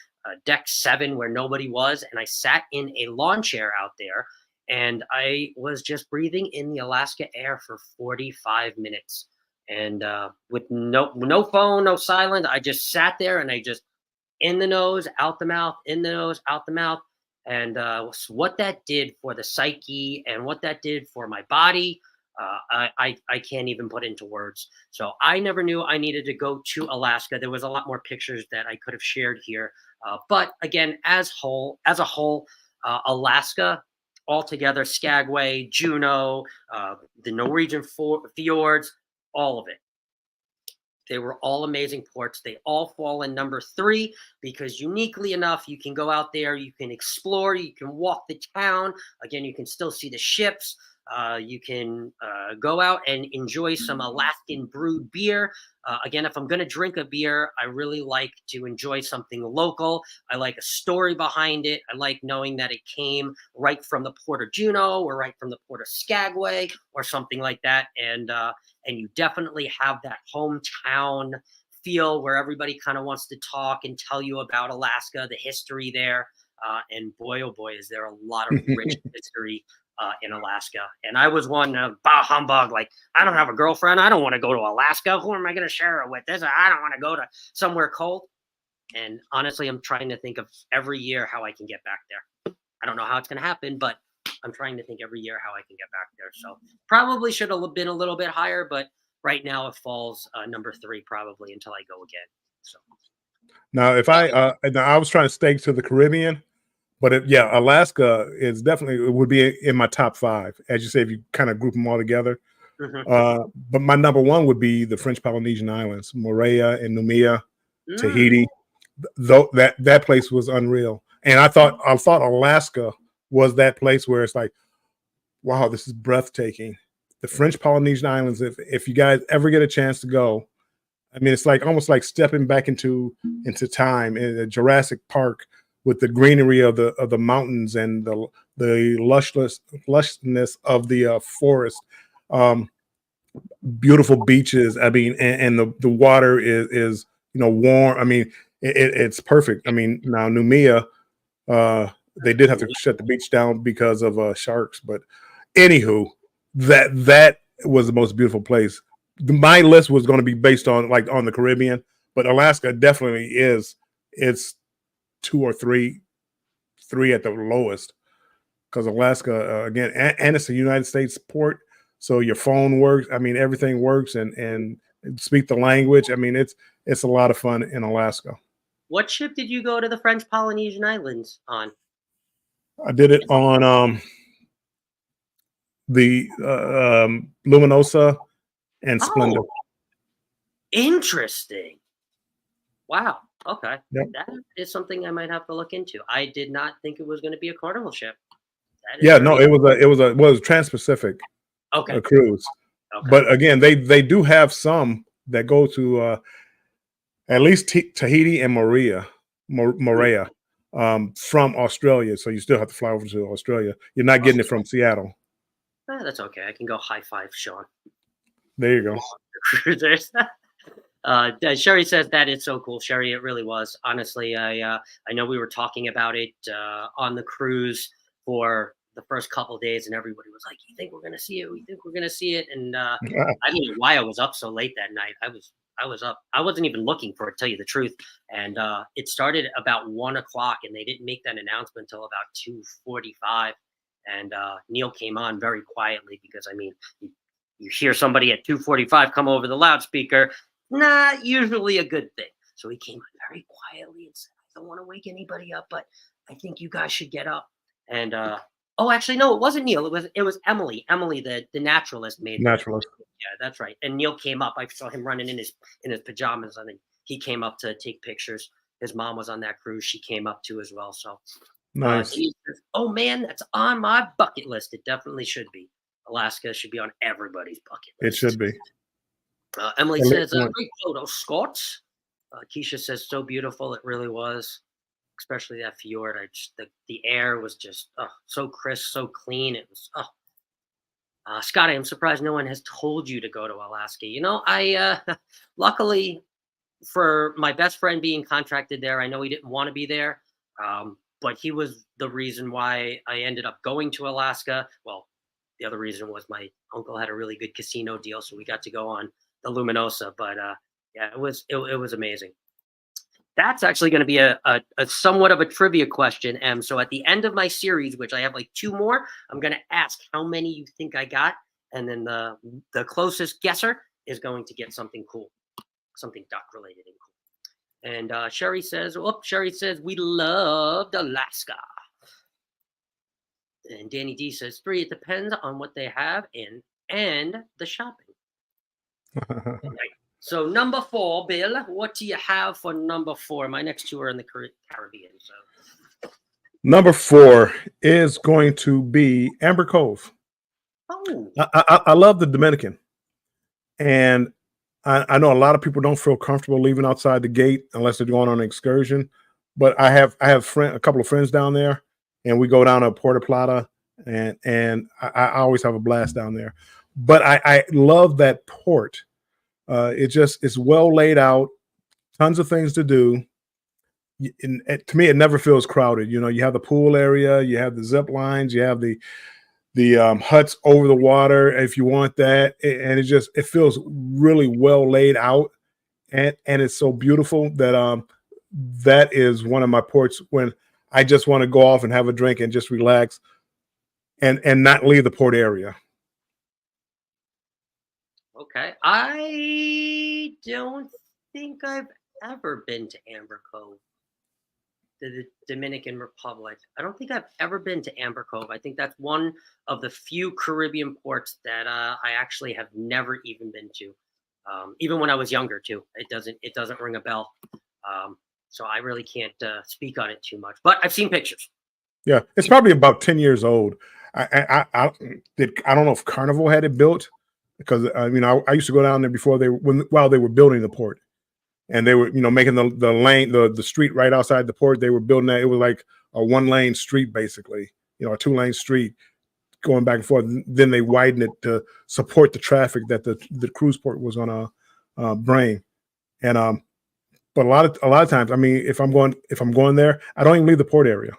deck 7 where nobody was, and I sat in a lawn chair out there, and I was just breathing in the Alaska air for 45 minutes. And with no phone, no silent, I just sat there, and I just, in the nose, out the mouth, in the nose, out the mouth. And what that did for the psyche and what that did for my body, I can't even put into words. So I never knew I needed to go to Alaska. There was a lot more pictures that I could have shared here. But again, as a whole, Alaska altogether, Skagway, Juneau, the Norwegian fjords, all of it. They were all amazing ports. They all fall in number 3 because, uniquely enough, you can go out there, you can explore, you can walk the town. Again, you can still see the ships. You can go out and enjoy some Alaskan brewed beer. Again, if I'm going to drink a beer, I really like to enjoy something local. I like a story behind it. I like knowing that it came right from the port of Juneau or right from the port of Skagway or something like that. And you definitely have that hometown feel where everybody kind of wants to talk and tell you about Alaska, the history there. And boy, oh boy, is there a lot of rich history in Alaska. And I was one bah humbug, like, I don't have a girlfriend. I don't want to go to Alaska. Who am I going to share it with? I don't want to go to somewhere cold. And honestly, I'm trying to think of every year how I can get back there. I don't know how it's going to happen, but I'm trying to think every year how I can get back there. So probably should have been a little bit higher, but right now it falls number 3 probably until I go again. So now, if I was trying to stay to the Caribbean, but Alaska is definitely, it would be in my top 5, as you say, if you kind of group them all together. But my number 1 would be the French Polynesian Islands, Moorea and Noumea, Tahiti. Though that place was unreal, and I thought Alaska was that place where it's like, wow, this is breathtaking. The French Polynesian Islands, if you guys ever get a chance to go, I mean, it's like almost like stepping back into time in a Jurassic Park with the greenery of the mountains and the lushness of the forest. Um, Beautiful beaches. I mean, and the water is warm. I mean, it's perfect. I mean, now Numia, they did have to shut the beach down because of sharks, but anywho, that was the most beautiful place. My list was going to be based on like on the Caribbean, but Alaska definitely is. It's two or three at the lowest, because Alaska again, and it's a United States port, so your phone works. I mean, everything works, and speak the language. I mean, it's a lot of fun in Alaska. What ship did you go to the French Polynesian Islands on? I did it on the Luminosa and Splendor. Oh, interesting. Wow. Okay. Yep. That is something I might have to look into. I did not think it was going to be a Carnival ship. That is Yeah, no, very it was a Trans-Pacific okay. cruise. Okay. But again, they do have some that go to at least Tahiti and Moorea from Australia. So you still have to fly over to Australia. You're not getting it from Seattle. That's okay. I can go high five Sean. There you go. Cruisers. Sherry says that it's so cool. Sherry, it really was. Honestly, I know we were talking about it on the cruise for the first couple of days, and everybody was like, "You think we're gonna see it? We think we're gonna see it." And I don't know why I was up so late that night. I was up. I wasn't even looking for it, to tell you the truth. And it started about 1 o'clock, and they didn't make that announcement until about 2:45. And Neil came on very quietly because I mean, you hear somebody at 2:45 come over the loudspeaker. Not usually a good thing. So he came on very quietly and said, "I don't want to wake anybody up, but I think you guys should get up." And oh, actually, no, it wasn't Neil. It was Emily. Emily, the naturalist, made Naturalist. Yeah, that's right. And Neil came up. I saw him running in his pajamas, and he came up to take pictures. His mom was on that cruise. She came up too as well. So Nice. he says, "Oh man, that's on my bucket list. It definitely should be. Alaska should be on everybody's bucket It list." should be. Emily At says, least- "Great photo, Scott." Keisha says, "So beautiful. It really was, especially that fjord. The air was just so crisp, so clean. It was Scott, I am surprised no one has told you to go to Alaska. You know, I luckily for my best friend being contracted there, I know he didn't want to be there, but he was the reason why I ended up going to Alaska. Well, the other reason was my uncle had a really good casino deal, so we got to go on the Luminosa. But yeah, it was amazing. That's actually going to be a somewhat of a trivia question, Em. So at the end of my series, which I have like two more, I'm going to ask how many you think I got, and then the closest guesser is going to get something cool, something duck related and cool. And Sherry says, we loved Alaska. And Danny D says 3. It depends on what they have and the shopping. Right. So number 4, Bill, what do you have for number 4? My next 2 are in the Caribbean. So number 4 is going to be Amber Cove. Oh, I love the Dominican, and I know a lot of people don't feel comfortable leaving outside the gate unless they're going on an excursion. But I have a couple of friends down there, and we go down to Puerto Plata, and I always have a blast down there. But I love that port. It's well laid out, tons of things to do. To me, it never feels crowded. You know, you have the pool area, you have the zip lines, you have the huts over the water if you want that, and it feels really well laid out, and it's so beautiful that that is one of my ports when I just want to go off and have a drink and just relax and not leave the port area. okay. I don't think I've ever been to Amber Cove, the Dominican Republic. I don't think I've ever been to Amber Cove. I think that's one of the few Caribbean ports that I actually have never even been to. Even when I was younger too, it doesn't ring a bell. So I really can't speak on it too much. But I've seen pictures. Yeah, it's probably about 10 years old. I don't know if Carnival had it built because I used to go down there before while they were building the port, and they were making the lane the street right outside the port. They were building that. It was like a 1-lane street basically, a 2-lane street going back and forth. Then they widened it to support the traffic that the cruise port was going to bring. And but a lot of times, I mean, if I'm going there, I don't even leave the port area.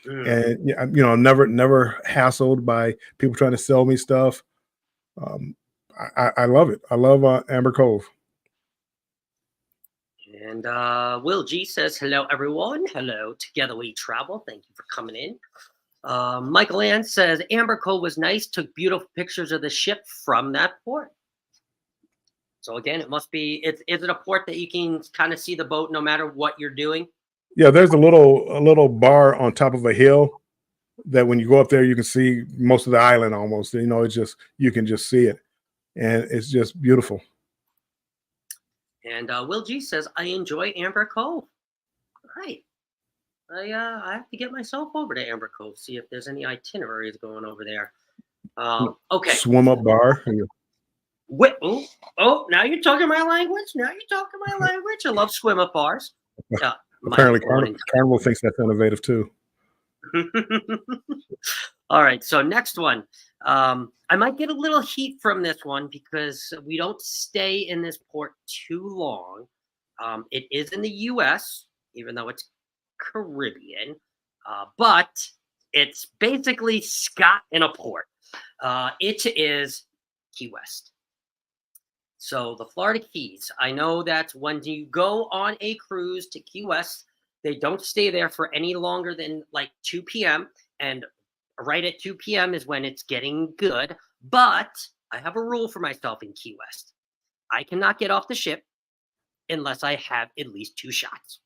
And I'm never hassled by people trying to sell me stuff. I love it. I love Amber Cove. And Will G says, hello, everyone. Hello, Together We Travel. Thank you for coming in. Michael Ann says, Amber Cove was nice. Took beautiful pictures of the ship from that port. So again, it must be, is it a port that you can kind of see the boat no matter what you're doing? Yeah, there's a little bar on top of a hill that when you go up there, you can see most of the island almost. It's just, you can just see it. And it's just beautiful. And Will G says, I enjoy Amber Cove. Right. I have to get myself over to Amber Cove, see if there's any itineraries going over there. Okay. Swim up bar. Oh, now you're talking my language. I love swim up bars. Apparently, Carnival thinks that's innovative too. All right. So next one. I might get a little heat from this one because we don't stay in this port too long. It is in the U.S., even though it's Caribbean, but it's basically Scott in a port. It is Key West. So the Florida Keys, I know that when you go on a cruise to Key West, they don't stay there for any longer than like 2 p.m. And right at 2 p.m. is when it's getting good. But I have a rule for myself in Key West. I cannot get off the ship unless I have at least 2 shots,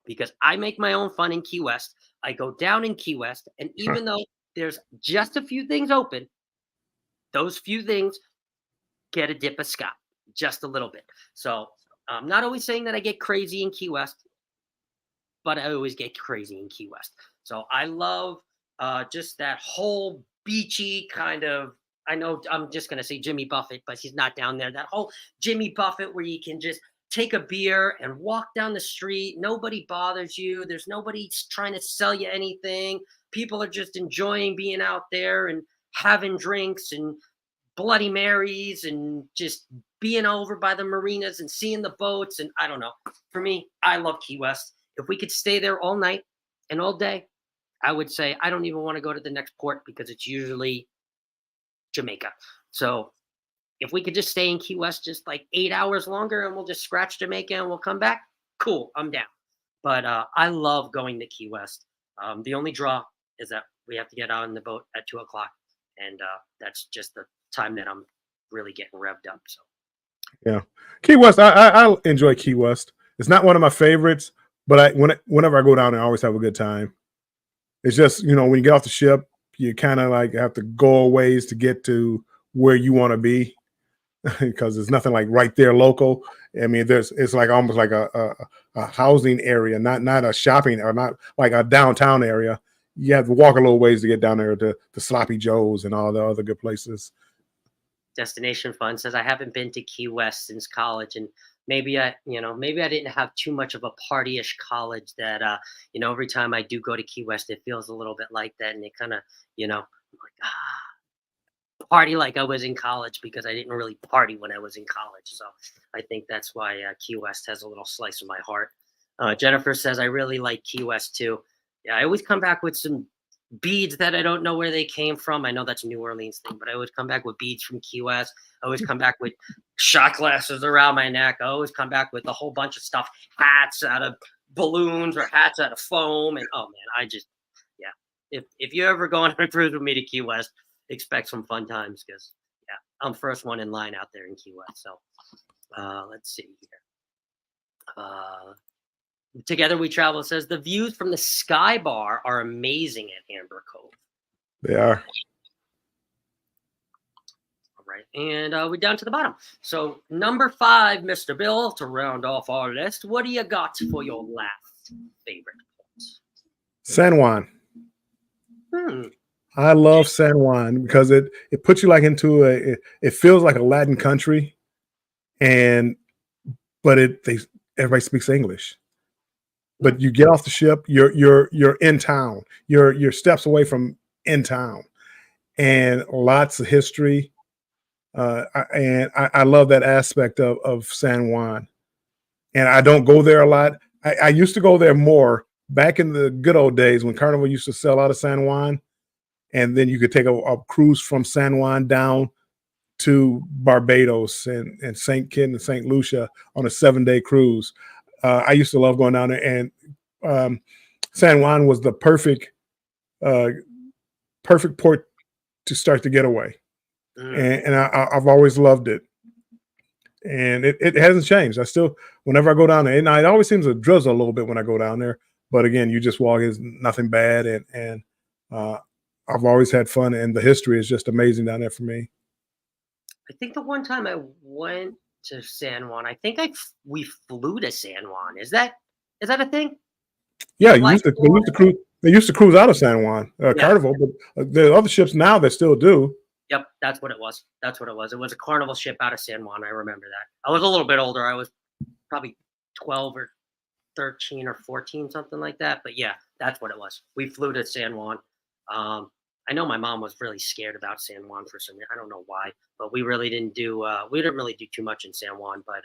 because I make my own fun in Key West. I go down in Key West, and even though there's just a few things open, those few things get a dip of scotch, just a little bit. So I'm not always saying that I get crazy in Key West, but I always get crazy in Key West. So I love just that whole beachy kind of, I know I'm just going to say Jimmy Buffett, but he's not down there. That whole Jimmy Buffett where you can just take a beer and walk down the street. Nobody bothers you. There's nobody trying to sell you anything. People are just enjoying being out there and having drinks and Bloody Marys and just being over by the marinas and seeing the boats. And I don't know. For me, I love Key West. If we could stay there all night and all day, I would say I don't even want to go to the next port because it's usually Jamaica. So if we could just stay in Key West just like 8 hours longer and we'll just scratch Jamaica and we'll come back, cool, I'm down. But I love going to Key West. The only draw is that we have to get on the boat at 2 o'clock. And that's just the time that I'm really getting revved up. So yeah, Key West, I enjoy Key West. It's not one of my favorites, but whenever I go down there, I always have a good time. It's just, when you get off the ship, you kind of like have to go a ways to get to where you want to be because there's nothing like right there local. I mean, it's like almost like a housing area, not a shopping or not like a downtown area. You have to walk a little ways to get down there to Sloppy Joe's and all the other good places. Destination Fun says, I haven't been to Key West since college, and maybe I didn't have too much of a partyish college that, every time I do go to Key West, it feels a little bit like that. And it kind of, I'm like, party like I was in college because I didn't really party when I was in college. So I think that's why Key West has a little slice of my heart. Jennifer says, I really like Key West too. Yeah, I always come back with some beads that I don't know where they came from. I know that's a New Orleans thing, but I always come back with beads from Key West. I always come back with shot glasses around my neck. I always come back with a whole bunch of stuff, hats out of balloons or hats out of foam. And oh man, if you're ever going on a cruise with me to Key West, expect some fun times because I'm first one in line out there in Key West. So let's see here. Together We Travel says the views from the Sky Bar are amazing at Amber Cove. They are. All right. And we're down to the bottom. So number 5, Mr. Bill, to round off our list, what do you got for your last favorite place? San Juan. I love San Juan because it puts you like into it feels like a Latin country, and but they everybody speaks English. Yeah. But you get off the ship, you're in town. You're steps away from in town, and lots of history. I love that aspect of San Juan. And I don't go there a lot. I used to go there more back in the good old days when Carnival used to sell out of San Juan, and then you could take a cruise from San Juan down to Barbados and St. Kitts and St. Lucia on a 7-day cruise. I used to love going down there, and um, San Juan was the uh, perfect port to start the getaway, Mm. and I've always loved it, and it hasn't changed. I still, whenever I go down there, and it always seems to drizzle a little bit when I go down there, but again, you just walk, it's nothing bad, and uh, I've always had fun, and the history is just amazing down there for me. I think the one time I went to San Juan, I think we flew to San Juan. Is that a thing? Yeah, Fly they used to cruise. They used to cruise out of San Juan, Yeah. Carnival, but the other ships now that still do. Yep, that's what it was. That's what it was. It was a Carnival ship out of San Juan. I remember that. I was a little bit older. I was probably 12 or 13 or 14, something like that. But yeah, that's what it was. We flew to San Juan. Um, I know my mom was really scared about San Juan for some reason. I don't know why, but we didn't really do too much in San Juan. But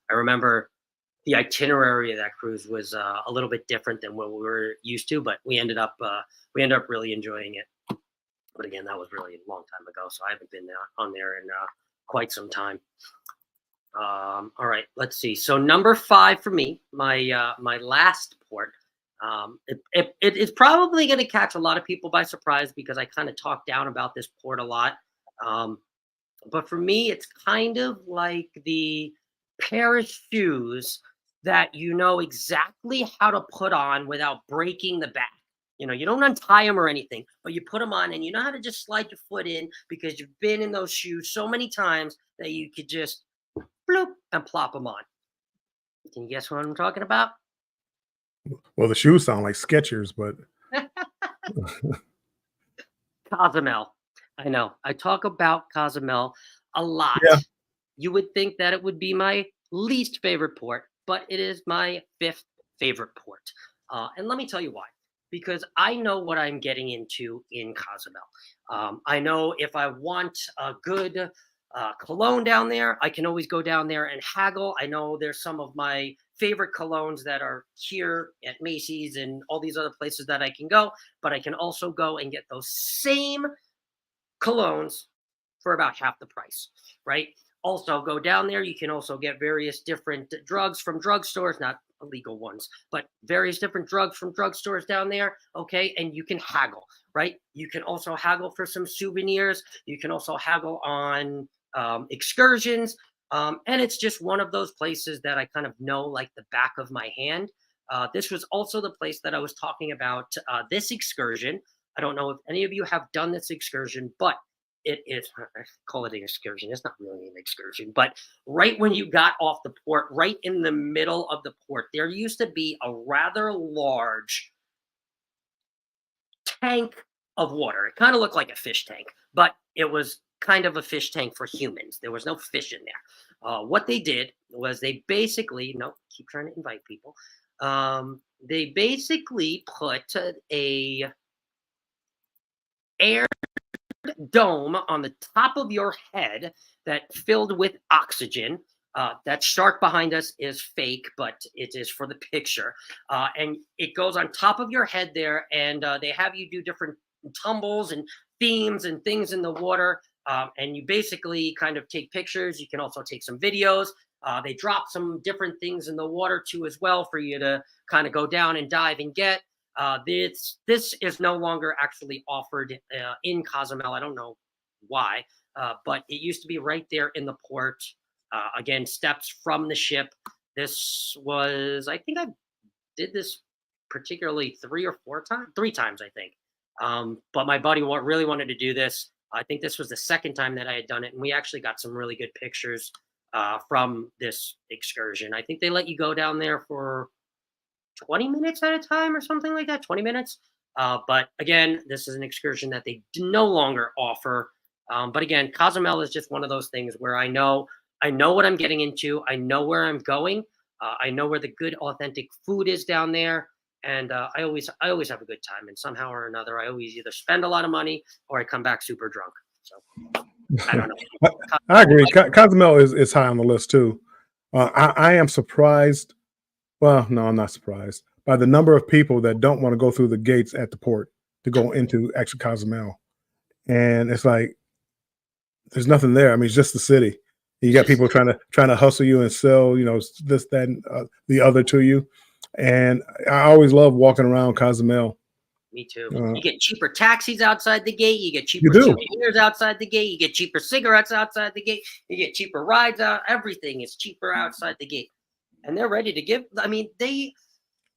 I remember the itinerary of that cruise was a little bit different than what we were used to, but we ended up really enjoying it. But again, that was really a long time ago, so I haven't been there on there in quite some time. All right, let's see. So number 5 for me, my last port. It is probably going to catch a lot of people by surprise because I kind of talk down about this port a lot. Um, but for me, it's kind of like the pair of shoes that you know exactly how to put on without breaking the back. You don't untie them or anything, but you put them on and you know how to just slide your foot in because you've been in those shoes so many times that you could just bloop and plop them on. Can you guess what I'm talking about? Well, the shoes sound like Skechers, but Cozumel. I know. I talk about Cozumel a lot. yeah, You would think that it would be my least favorite port, but it is my 5th favorite port. And let me tell you why. Because I know what I'm getting into in Cozumel. I know if I want a good cologne down there, I can always go down there and haggle. I know there's some of my favorite colognes that are here at Macy's and all these other places that I can go, but I can also go and get those same colognes for about half the price, right? Also, go down there. You can also get various different drugs from drugstores, not illegal ones, but various different drugs from drugstores down there. Okay. And you can haggle, right? You can also haggle for some souvenirs. You can also haggle on excursions. And it's just one of those places that I kind of know like the back of my hand. This was also the place that I was talking about this excursion. I don't know if any of you have done this excursion, but it is, I call it an excursion. It's not really an excursion, but right when you got off the port, right in the middle of the port, there used to be a rather large tank of water. It kind of looked like a fish tank, but it was kind of a fish tank for humans. There was no fish in there. What they did was they basically, no, keep trying to invite people. They basically put a air dome on the top of your head that filled with oxygen. That shark behind us is fake, but it is for the picture. And it goes on top of your head there, and they have you do different tumbles and themes and things in the water. And you basically kind of take pictures. You can also take some videos. They drop some different things in the water too, as well, for you to kind of go down and dive and get. This is no longer actually offered in Cozumel. I don't know why, but it used to be right there in the port. Again, steps from the ship. This was, I think I did this particularly 3 times, I think. But my buddy really wanted to do this. I think this was the second time that I had done it, and we actually got some really good pictures from this excursion. I think they let you go down there for 20 minutes at a time or something like that, 20 minutes. But again, this is an excursion that they no longer offer. But again, Cozumel is just one of those things where I know what I'm getting into. I know where I'm going. I know where the good, authentic food is down there, and I always have a good time. And somehow or another, I always either spend a lot of money or I come back super drunk. So I don't know. I agree. Cozumel is high on the list too. I am surprised. Well, no, I'm not surprised by the number of people that don't want to go through the gates at the port to go into actual Cozumel, and it's like there's nothing there. I mean, it's just the city. You got people trying to hustle you and sell, this, that, and, the other to you. And I always love walking around Cozumel. Me too. You get cheaper taxis outside the gate. You get You cheaper do. souvenirs outside the gate. You get cheaper cigarettes outside the gate. You get cheaper rides out. Everything is cheaper outside the gate. And they're ready to give. I mean,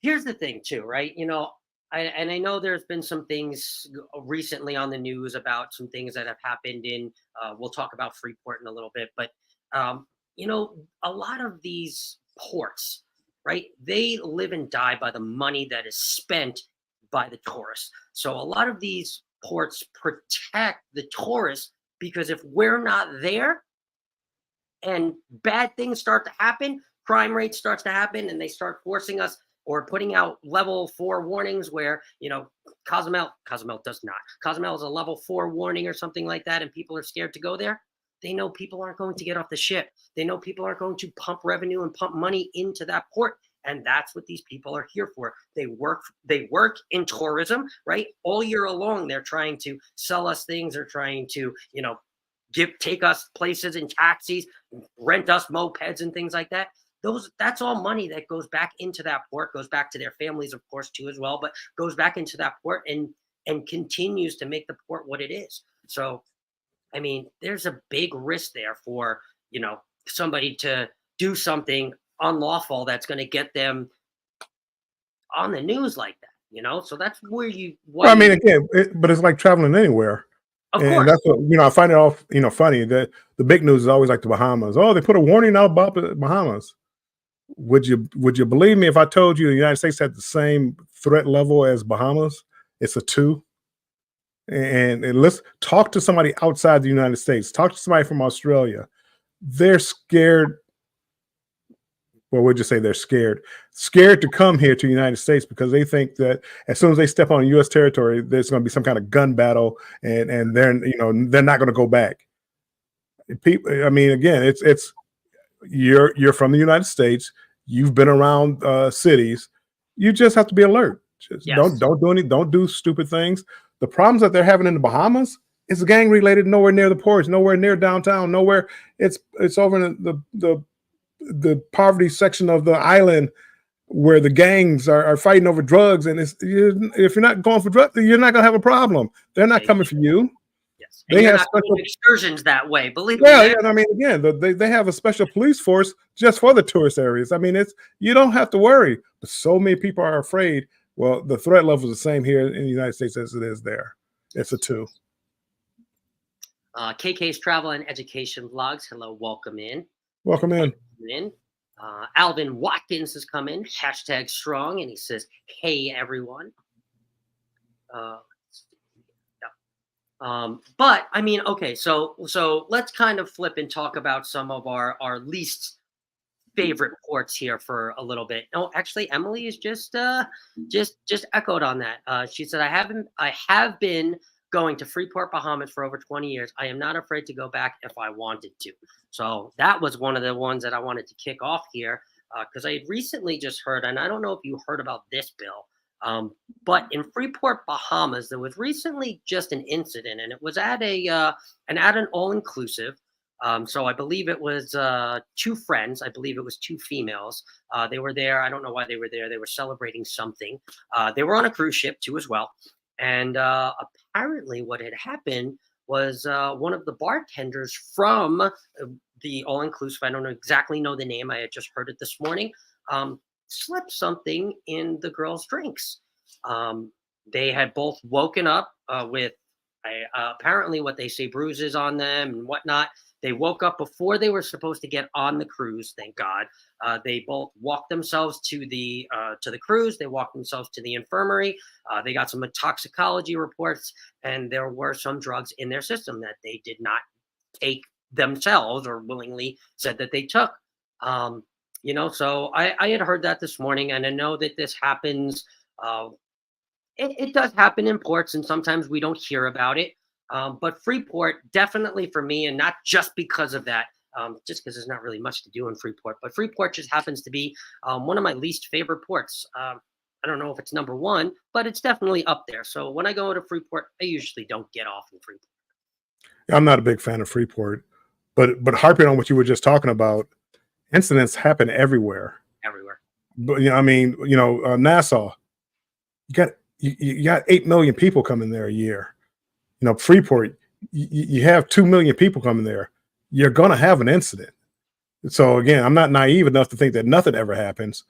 here's the thing too, right? I know there's been some things recently on the news about some things that have happened in, we'll talk about Freeport in a little bit, but, a lot of these ports, right? They live and die by the money that is spent by the tourists. So a lot of these ports protect the tourists because if we're not there and bad things start to happen, crime rate starts to happen, and they start forcing us or putting out level 4 warnings where, Cozumel does not. Cozumel is a level 4 warning or something like that, and people are scared to go there. They know people aren't going to get off the ship. They know people aren't going to pump revenue and pump money into that port. And that's what these people are here for. They work in tourism, right? All year long, they're trying to sell us things. They're trying to, take us places in taxis, rent us mopeds and things like that. That's all money that goes back into that port, goes back to their families, of course, too, as well, but goes back into that port and continues to make the port what it is. So, I mean, there's a big risk there for, somebody to do something unlawful that's going to get them on the news like that. So that's where Well, I mean, again, but it's like traveling anywhere. Of And course. that's what, I find it all, funny that the big news is always like the Bahamas. Oh, they put a warning out about the Bahamas. Would you believe me if I told you the United States had the same threat level as Bahamas? It's a 2. And let's talk to somebody outside the United States. Talk to somebody from Australia. They're scared. Well, we'll just say they're scared to come here to the United States because they think that as soon as they step on U.S. territory, there's going to be some kind of gun battle, and they're not going to go back. People, I mean, again, it's you're from the United States. You've been around cities. You just have to be alert. Just Yes. don't do stupid things. The problems that they're having in the Bahamas is gang related. Nowhere near the ports. Nowhere near downtown. Nowhere. It's over in the poverty section of the island where the gangs are fighting over drugs. And if you're not going for drugs, you're not going to have a problem. They're not coming for you. Yes. They have special excursions that way. Believe me. Yeah. I mean, again, they have a special police force just for the tourist areas. I mean, you don't have to worry. But so many people are afraid. Well, the threat level is the same here in the United States as it is there. It's a 2. KK's Travel and Education Vlogs. Hello, welcome in. Welcome in. Alvin Watkins has come in, #strong, and he says, "Hey everyone." But I mean, okay, so let's kind of flip and talk about some of our least favorite ports here for a little bit. No, actually, Emily is just echoed on that. She said, I have been going to Freeport, Bahamas for over 20 years. I am not afraid to go back if I wanted to. So that was one of the ones that I wanted to kick off here because I had recently just heard, and I don't know if you heard about this, Bill, but in Freeport, Bahamas, there was recently just an incident, and it was at an all-inclusive. So I believe it was 2 friends. I believe it was 2 females. They were there. I don't know why they were there. They were celebrating something. They were on a cruise ship too as well. And apparently what had happened was one of the bartenders from the all-inclusive, I don't exactly know the name. I had just heard it this morning, slipped something in the girls' drinks. They had both woken up with Apparently, what they say, bruises on them and whatnot. They woke up before they were supposed to get on the cruise. Thank God. They both walked themselves to the cruise. They walked themselves to the infirmary. They got some toxicology reports, and there were some drugs in their system that they did not take themselves or willingly said that they took. Um, so I had heard that this morning, and I know that this happens. It does happen in ports, and sometimes we don't hear about it. But Freeport, definitely for me, and not just because of that, just because there's not really much to do in Freeport, but Freeport just happens to be one of my least favorite ports. I don't know if it's number one, but it's definitely up there. So when I go to Freeport, I usually don't get off in Freeport. I'm not a big fan of Freeport, but harping on what you were just talking about, incidents happen everywhere. Everywhere. But I mean, Nassau, you got 8 million people coming there a year. Freeport, you have 2 million people coming there. You're gonna have an incident. So again, I'm not naive enough to think that nothing ever happens.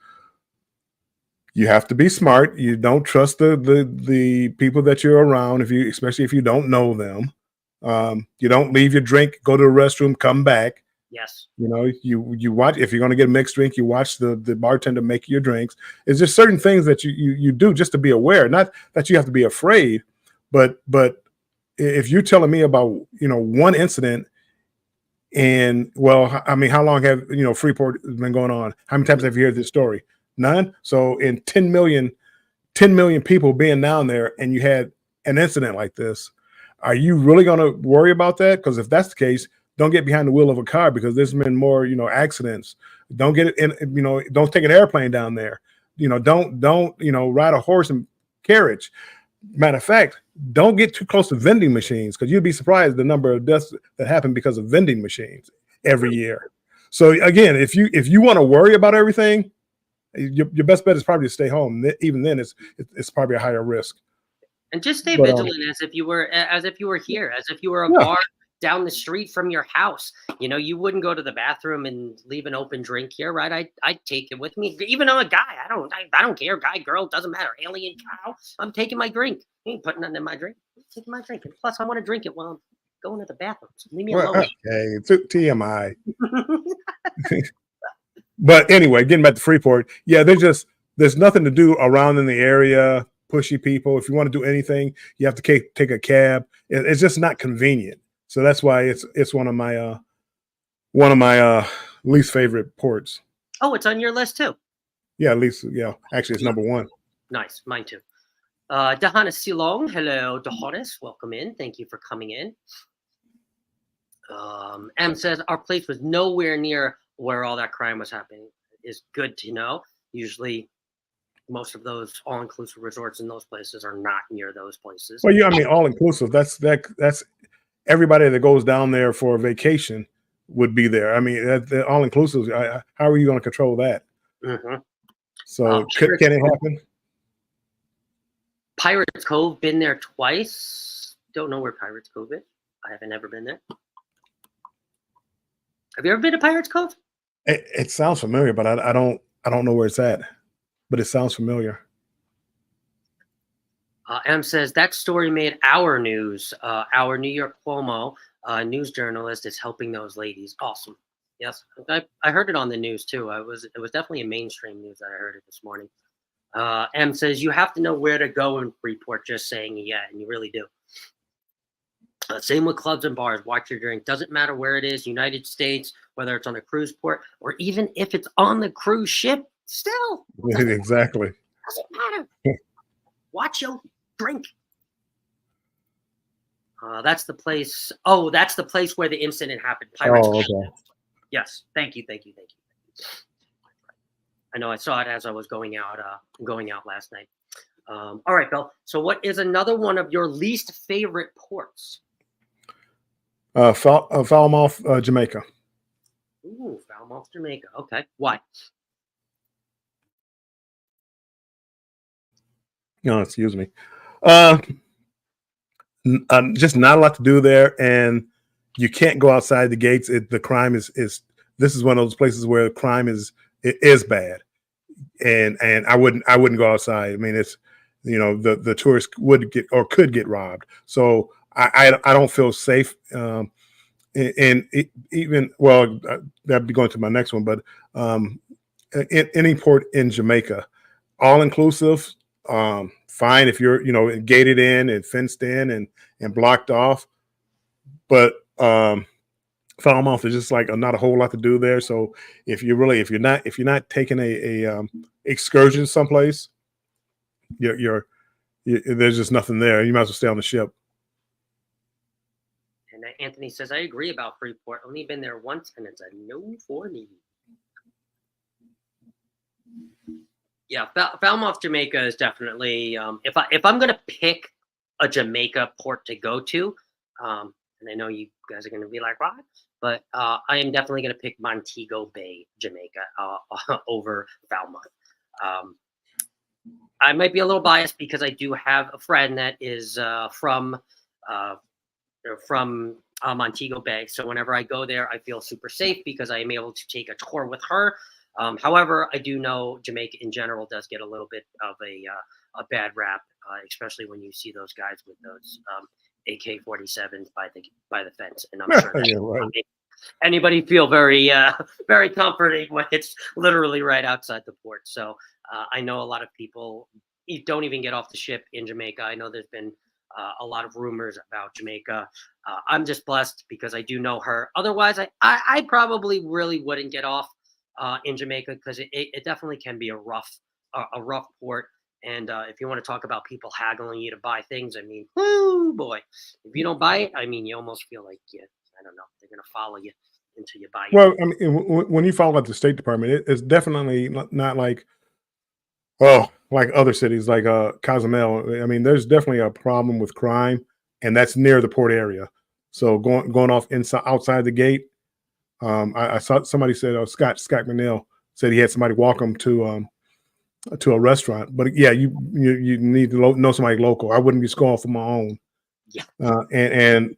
You have to be smart. You don't trust the people that you're around, especially if you don't know them. You don't leave your drink, go to the restroom, come back. Yes. You watch. If you're going to get a mixed drink, you watch the bartender make your drinks. It's just certain things that you do just to be aware. Not that you have to be afraid, but if you're telling me about one incident, and well, I mean, how long have Freeport been going on? How many times have you heard this story? None. So in 10 million people being down there, and you had an incident like this, are you really going to worry about that? Because if that's the case, don't get behind the wheel of a car, because there's been more, accidents. Don't get it in, don't take an airplane down there. Don't ride a horse and carriage. Matter of fact, don't get too close to vending machines, because you'd be surprised the number of deaths that happen because of vending machines every year. So again, if you want to worry about everything, your best bet is probably to stay home. Even then, it's probably a higher risk. And just stay vigilant as if you were here, as if you were a bar down the street from your house. You wouldn't go to the bathroom and leave an open drink here, right? I'd take it with me. Even though I'm a guy, I don't care. Guy, girl, doesn't matter. Alien, cow, I'm taking my drink. You ain't putting nothing in my drink. I'm taking my drink. And plus, I want to drink it while I'm going to the bathroom. So leave me alone. Okay, it's TMI. But anyway, getting back to Freeport, there's nothing to do around in the area. Pushy people. If you want to do anything, you have to take a cab. It's just not convenient. So that's why it's one of my least favorite ports. Oh, it's on your list too. Yeah, at least actually it's number one. Nice, mine too. Dahanis Silong, hello, Dahanis, welcome in. Thank you for coming in. M says our place was nowhere near where all that crime was happening. Is good to know. Usually, most of those all-inclusive resorts in those places are not near those places. Well, I mean, all-inclusive. That's everybody that goes down there for a vacation would be there. I mean, the all-inclusive. How are you going to control that? Mm-hmm. So can it happen? Pirates Cove, been there twice. Don't know where Pirates Cove is. I haven't ever been there. Have you ever been to Pirates Cove? It sounds familiar, but I don't know where it's at. But it sounds familiar. M says that story made our news. Our New York Cuomo news journalist is helping those ladies. Awesome. Yes, I heard it on the news too. It was definitely a mainstream news that I heard it this morning. M says you have to know where to go in Freeport. Just saying, yeah, and you really do. Same with clubs and bars. Watch your drink. Doesn't matter where it is, United States, whether it's on a cruise port or even if it's on the cruise ship, still. Exactly. Doesn't matter. Watch your drink. That's the place. Oh, that's the place where the incident happened. Pirates. Oh, okay. Yes. Thank you. I know I saw it as I was going out last night. All right, Bill. So what is another one of your least favorite ports? Falmouth, Jamaica. Ooh, Falmouth, Jamaica. Okay. Why? No, excuse me. Just not a lot to do there, and you can't go outside the gates. The crime is this is one of those places where crime is bad, and I wouldn't go outside. I mean, it's the tourists would get or could get robbed. So I don't feel safe. And even well, that'd be going to my next one, but in any port in Jamaica, all inclusive, fine if you're gated in and fenced in and blocked off, but Falmouth is just like not a whole lot to do there. So if you're not taking a excursion someplace, there's just nothing there. You might as well stay on the ship. And Anthony says, I agree about Freeport. Only been there once, and it's a no for me. Yeah, Falmouth, Jamaica is definitely. If I'm gonna pick a Jamaica port to go to, and I know you guys are gonna be like, "What?" But I am definitely gonna pick Montego Bay, Jamaica, over Falmouth. Um, I might be a little biased because I do have a friend that is from Montego Bay. So whenever I go there, I feel super safe because I am able to take a tour with her. However, I do know Jamaica in general does get a little bit of a bad rap, especially when you see those guys with those AK-47s by the fence, and I'm sure Yeah, right. anybody feel very very comforting when it's literally right outside the port. So I know a lot of people don't even get off the ship in Jamaica. I know there's been a lot of rumors about Jamaica. I'm just blessed because I do know her. Otherwise, I probably really wouldn't get off in Jamaica because it definitely can be a rough port. And if you want to talk about people haggling you to buy things, I mean, whoo boy, if you don't buy it, I mean, you almost feel like I don't know, they're gonna follow you until you buy it. Well, I mean, when you follow up the State Department, it's definitely not like like other cities like Cozumel. I mean, there's definitely a problem with crime, and that's near the port area. So going off inside outside the gate, I saw somebody said, Scott McNeil said he had somebody walk him to a restaurant. But yeah, you need to know somebody local. I wouldn't just go off on my own. Yeah. And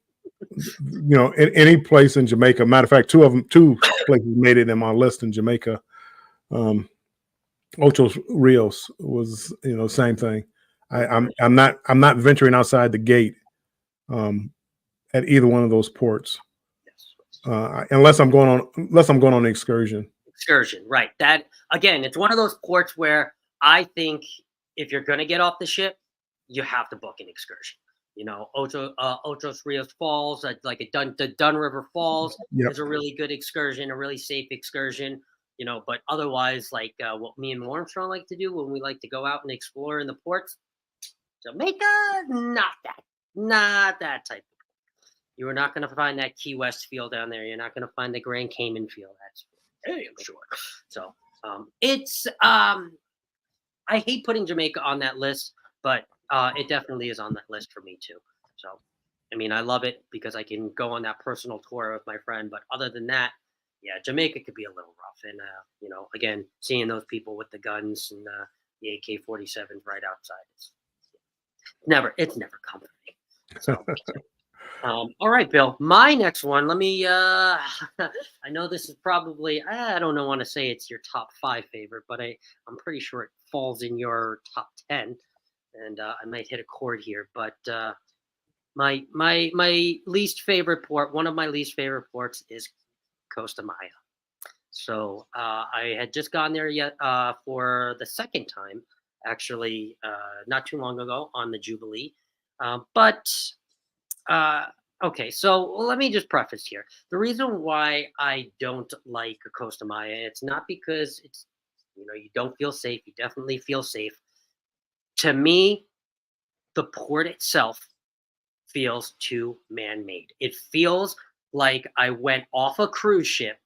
in any place in Jamaica. Matter of fact, two places made it in my list in Jamaica. Ocho Rios was, same thing. I'm not venturing outside the gate at either one of those ports unless I'm going on an excursion. Excursion, right? That again, it's one of those ports where I think if you're going to get off the ship, you have to book an excursion. Ocho Rios Falls, like the Dun River Falls Yep. is a really good excursion, a really safe excursion. But otherwise, like what me and Armstrong like to do when we like to go out and explore in the ports, Jamaica, not that type. You are not going to find that Key West feel down there. You're not going to find the Grand Cayman feel. That's I'm sure. So it's I hate putting Jamaica on that list, but it definitely is on that list for me too. So I mean, I love it because I can go on that personal tour with my friend. But other than that, yeah, Jamaica could be a little rough. And again, seeing those people with the guns and the AK-47s right outside, it's never comforting. So. All right, Bill. My next one. Let me. I know this is probably. I don't know. Want to say it's your top 5 favorite, but I'm pretty sure it falls in your top 10, and I might hit a chord here. But my least favorite port. One of my least favorite ports is Costa Maya. So I had just gone there yet for the second time, actually, not too long ago on the Jubilee, but. Okay, so let me just preface here. The reason why I don't like Costa Maya, it's not because it's, you don't feel safe. You definitely feel safe. To me, the port itself feels too man-made. It feels like I went off a cruise ship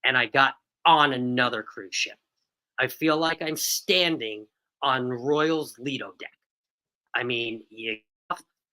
and I got on another cruise ship. I feel like I'm standing on Royal's Lido deck. I mean,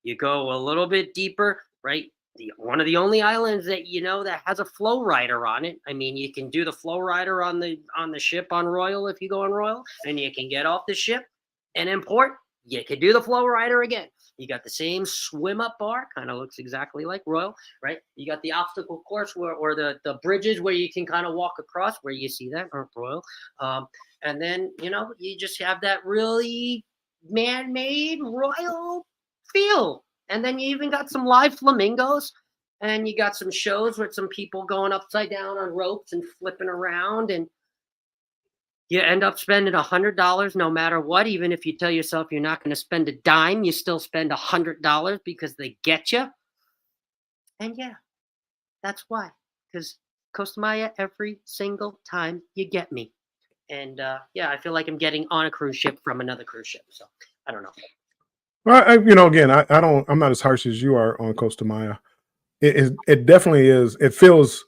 you go a little bit deeper, right? One of the only islands that that has a flow rider on it. I mean, you can do the flow rider on the ship on Royal if you go on Royal, and you can get off the ship and in port. You can do the flow rider again. You got the same swim up bar, kind of looks exactly like Royal, right? You got the obstacle course or the bridges where you can kind of walk across, where you see that on Royal, and then you just have that really man-made Royal feel. And then you even got some live flamingos, and you got some shows with some people going upside down on ropes and flipping around, and you end up spending $100 no matter what. Even if you tell yourself you're not going to spend a dime, you still spend $100 because they get you. And yeah, that's why. Because Costa Maya, every single time you get me. And yeah, I feel like I'm getting on a cruise ship from another cruise ship. So I don't know. Well, again, I don't. I'm not as harsh as you are on Costa Maya. It definitely is. It feels,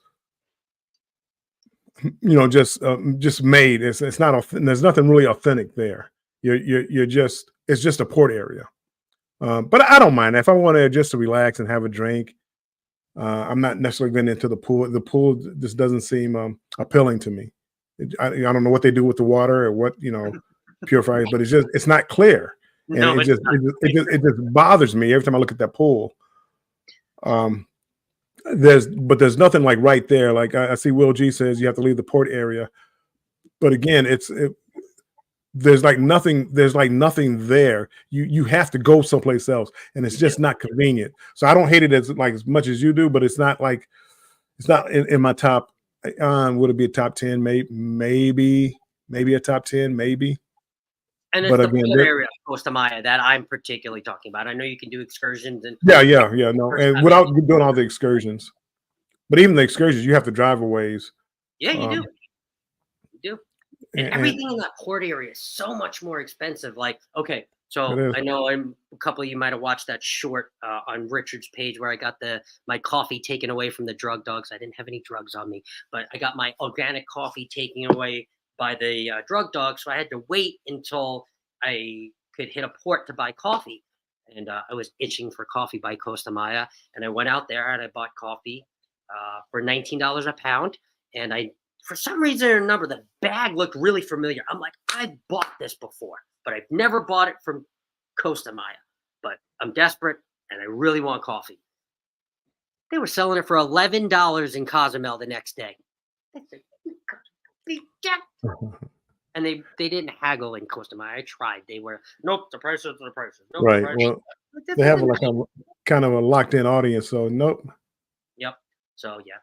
just made. It's not. There's nothing really authentic there. You're just. It's just a port area. But I don't mind that. If I want to just to relax and have a drink, I'm not necessarily getting into the pool. The pool just doesn't seem appealing to me. I don't know what they do with the water or what purifies, but it's not clear, and No, it's not. it just bothers me every time I look at that pool. Um, there's nothing like right there. Like I see Will G says you have to leave the port area, but again, there's like nothing. There's like nothing there. You have to go someplace else, and it's just not convenient. So I don't hate it as much as you do, but it's not like it's not in my top. Would it be a top 10? Maybe a top 10, maybe. And it's But the again, port area of Costa Maya that I'm particularly talking about. I know you can do excursions and yeah, no, first and time without doing all the excursions. But even the excursions, you have to drive a ways. yeah, you do. Um, You do. And and everything in that port area is so much more expensive. Like, okay, it so is. I know a couple of you might have watched that short on Richard's page where I got my coffee taken away from the drug dogs. I didn't have any drugs on me, but I got my organic coffee taken away by the drug dog, so I had to wait until I could hit a port to buy coffee. And I was itching for coffee by Costa Maya, and I went out there and I bought coffee for $19 a pound, and I for some reason or another, the bag looked really familiar. I'm like, I bought this before, but I've never bought it from Costa Maya. But I'm desperate and I really want coffee. They were selling it for $11 in Cozumel the next day. I said, and they didn't haggle in Costa Maya. I tried. They were, nope, the prices are the prices. Nope, the Right. prices. Well, This they have isn't like right. a kind of a locked in audience. So nope. Yep. So yeah.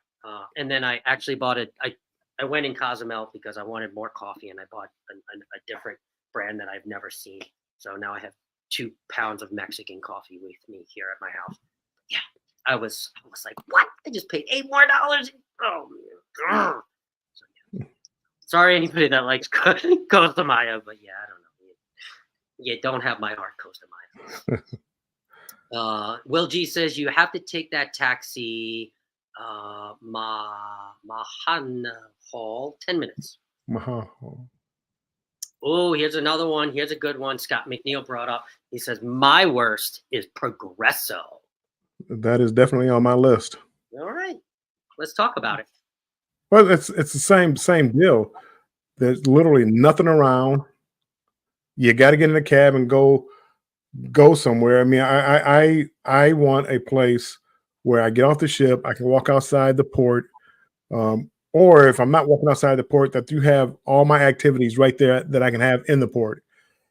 And then I actually bought it. I went in Cozumel because I wanted more coffee, and I bought a different brand that I've never seen. So now I have 2 pounds of Mexican coffee with me here at my house. Yeah, I was like, what? I just paid $8 more. Oh, man. So, yeah. Sorry, anybody that likes Costa Maya, but yeah, I don't know. You don't have my heart, Costa Maya. Will G says you have to take that taxi Mahan Hall, 10 minutes. Oh, here's another one. Here's a good one. Scott McNeil brought up. He says, my worst is Progresso. That is definitely on my list. All right. Let's talk about it. Well, it's the same deal. There's literally nothing around. You got to get in a cab and go somewhere. I mean, I want a place where I get off the ship, I can walk outside the port, or if I'm not walking outside the port, that you have all my activities right there that I can have in the port.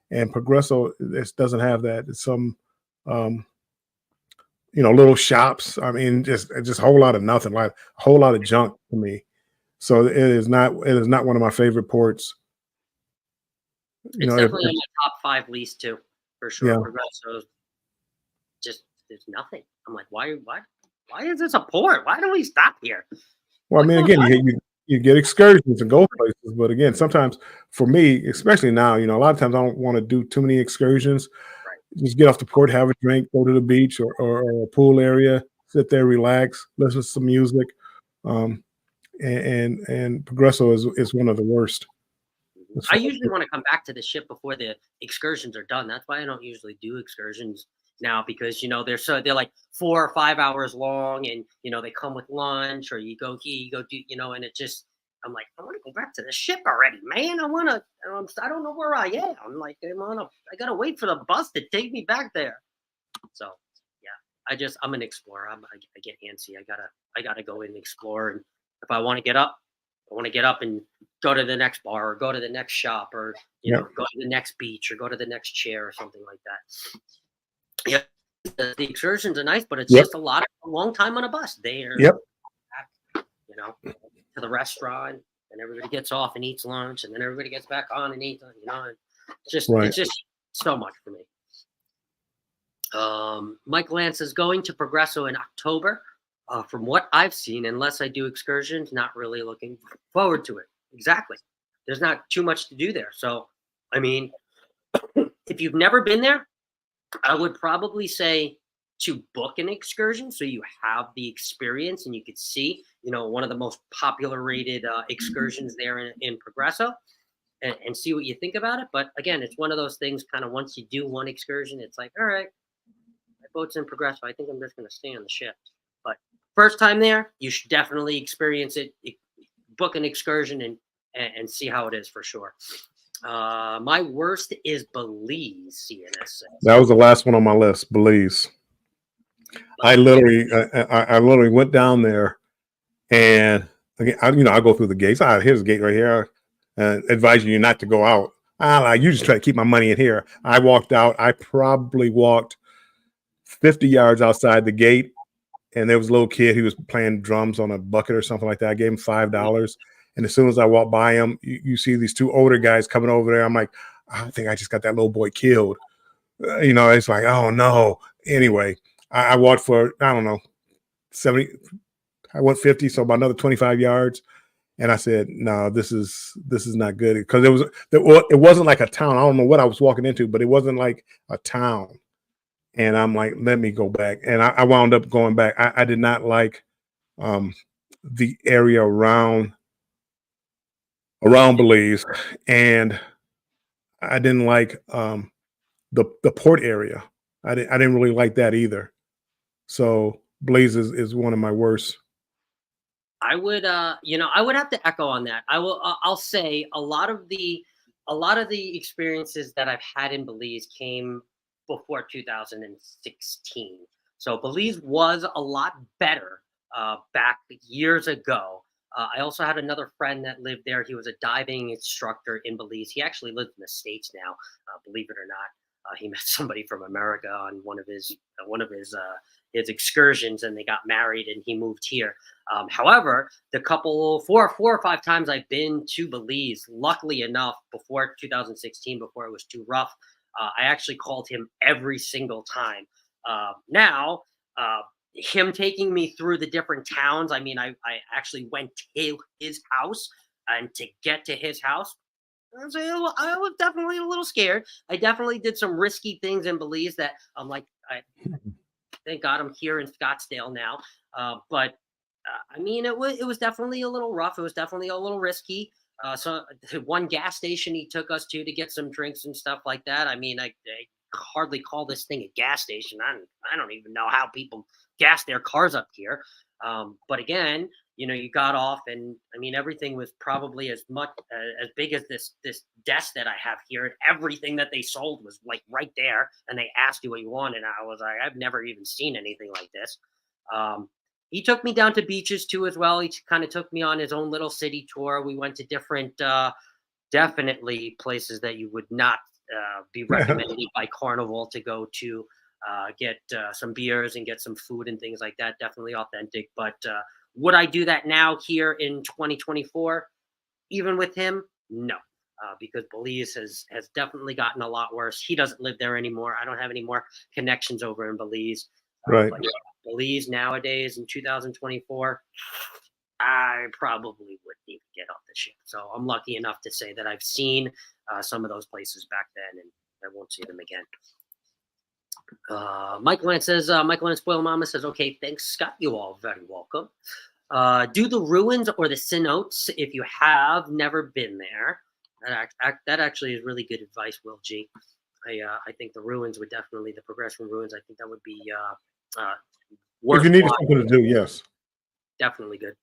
And Progresso this doesn't have that. It's some little shops. I mean, just a whole lot of nothing, like a whole lot of junk to me. So it is not one of my favorite ports. It's If definitely in my top 5 least too, for sure. yeah. Progresso, just there's nothing. I'm like, why is this a port? Why do we stop here? Well, I What mean, goes again, on? you get excursions and go places, but again, sometimes for me, especially now, a lot of times I don't want to do too many excursions. Right. Just get off the port, have a drink, go to the beach or a pool area, sit there, relax, listen to some music. Um, and Progresso is one of the worst. as I far usually want to come back to the ship before the excursions are done. That's why I don't usually do excursions now, because they're like 4 or 5 hours long, and they come with lunch, or you go here, you go do, and it just I'm like, I want to go back to the ship already, man. I don't know where I am. I'm like, I gotta wait for the bus to take me back there. So yeah, I'm an explorer. I get antsy. I gotta go and explore, and if I want to get up, I want to get up and go to the next bar, or go to the next shop, or Yeah. go to the next beach, or go to the next chair, or something like that. Yeah. the excursions are nice, but it's Yep. just a long time on a bus. They're Yep. you know, to the restaurant, and everybody gets off and eats lunch, and then everybody gets back on and eats. And Right. it's just so much for me. Mike Lance is going to Progresso in October. From what I've seen, unless I do excursions, not really looking forward to it. Exactly. There's not too much to do there. So, I mean, if you've never been there, I would probably say to book an excursion so you have the experience and you could see, one of the most popular rated excursions there in Progresso and see what you think about it. But again, it's one of those things kind of once you do one excursion, it's like, all right, my boat's in Progresso. I think I'm just going to stay on the ship. But first time there, you should definitely experience it, book an excursion and see how it is for sure. My worst is Belize, CNS says. That was the last one on my list, Belize. I literally went down there, and again, I go through the gates. Here's a gate right here, advising you not to go out. I usually try to keep my money in here. I walked out. I probably walked 50 yards outside the gate, and there was a little kid who was playing drums on a bucket or something like that. I gave him $5. And as soon as I walked by him, you see these two older guys coming over there. I'm like, I think I just got that little boy killed. It's like, oh no. Anyway, I walked for, I don't know, 70. I went 50, so about another 25 yards. And I said, no, this is not good. Because it wasn't like a town. I don't know what I was walking into, but it wasn't like a town. And I'm like, let me go back. And I wound up going back. I did not like the area around Belize, and I didn't like the port area. I didn't really like that either. So Belize is one of my worst. I would I would have to echo on that. I'll say a lot of the experiences that I've had in Belize came before 2016. So Belize was a lot better back years ago. I also had another friend that lived there. He was a diving instructor in Belize. He actually lives in the States now, believe it or not. He met somebody from America on one of his excursions, and they got married, and he moved here. However, the four or five times I've been to Belize, luckily enough, before 2016, before it was too rough, I actually called him every single time. Now, him taking me through the different towns. I mean, I actually went to his house, and to get to his house, I was definitely a little scared. I definitely did some risky things in Belize that I'm like, thank God I'm here in Scottsdale now. But I mean, it was definitely a little rough. It was definitely a little risky. So one gas station he took us to get some drinks and stuff like that. I mean, I hardly call this thing a gas station. I don't even know how people gas their cars up here. But again, you got off, and I mean, everything was probably as big as this desk that I have here, and everything that they sold was like right there, and they asked you what you wanted. And I was like, I've never even seen anything like this. He took me down to beaches too, as well. He kind of took me on his own little city tour. We went to different, definitely places that you would not be recommended by Carnival to go to get some beers and get some food and things like that. Definitely authentic. But would I do that now here in 2024? Even with him? No. Because Belize has definitely gotten a lot worse. He doesn't live there anymore. I don't have any more connections over in Belize. Right. But Belize nowadays in 2024, I probably wouldn't even get off the ship. So I'm lucky enough to say that I've seen some of those places back then, and I won't see them again. Mike Lance says, Mike Lance Spoil Mama says, okay, thanks, Scott. You all very welcome. Do the ruins or the cenotes if you have never been there. That actually is really good advice, Will G. I think the ruins would definitely, the progression ruins, I think that would be if you needed something to do, yes. Definitely good.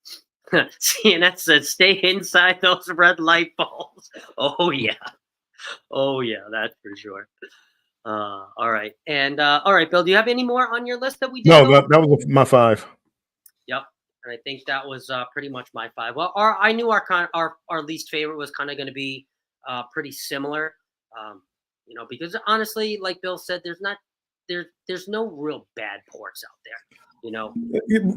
CNS said, stay inside those red light bulbs. Oh, yeah. Oh, yeah, that's for sure. All right. And all right, Bill, do you have any more on your list that we did? No, that was my 5. Yep. And I think that was pretty much my 5. Well, I knew our least favorite was kind of going to be pretty similar, because honestly, like Bill said, there's not there's no real bad ports out there, you know.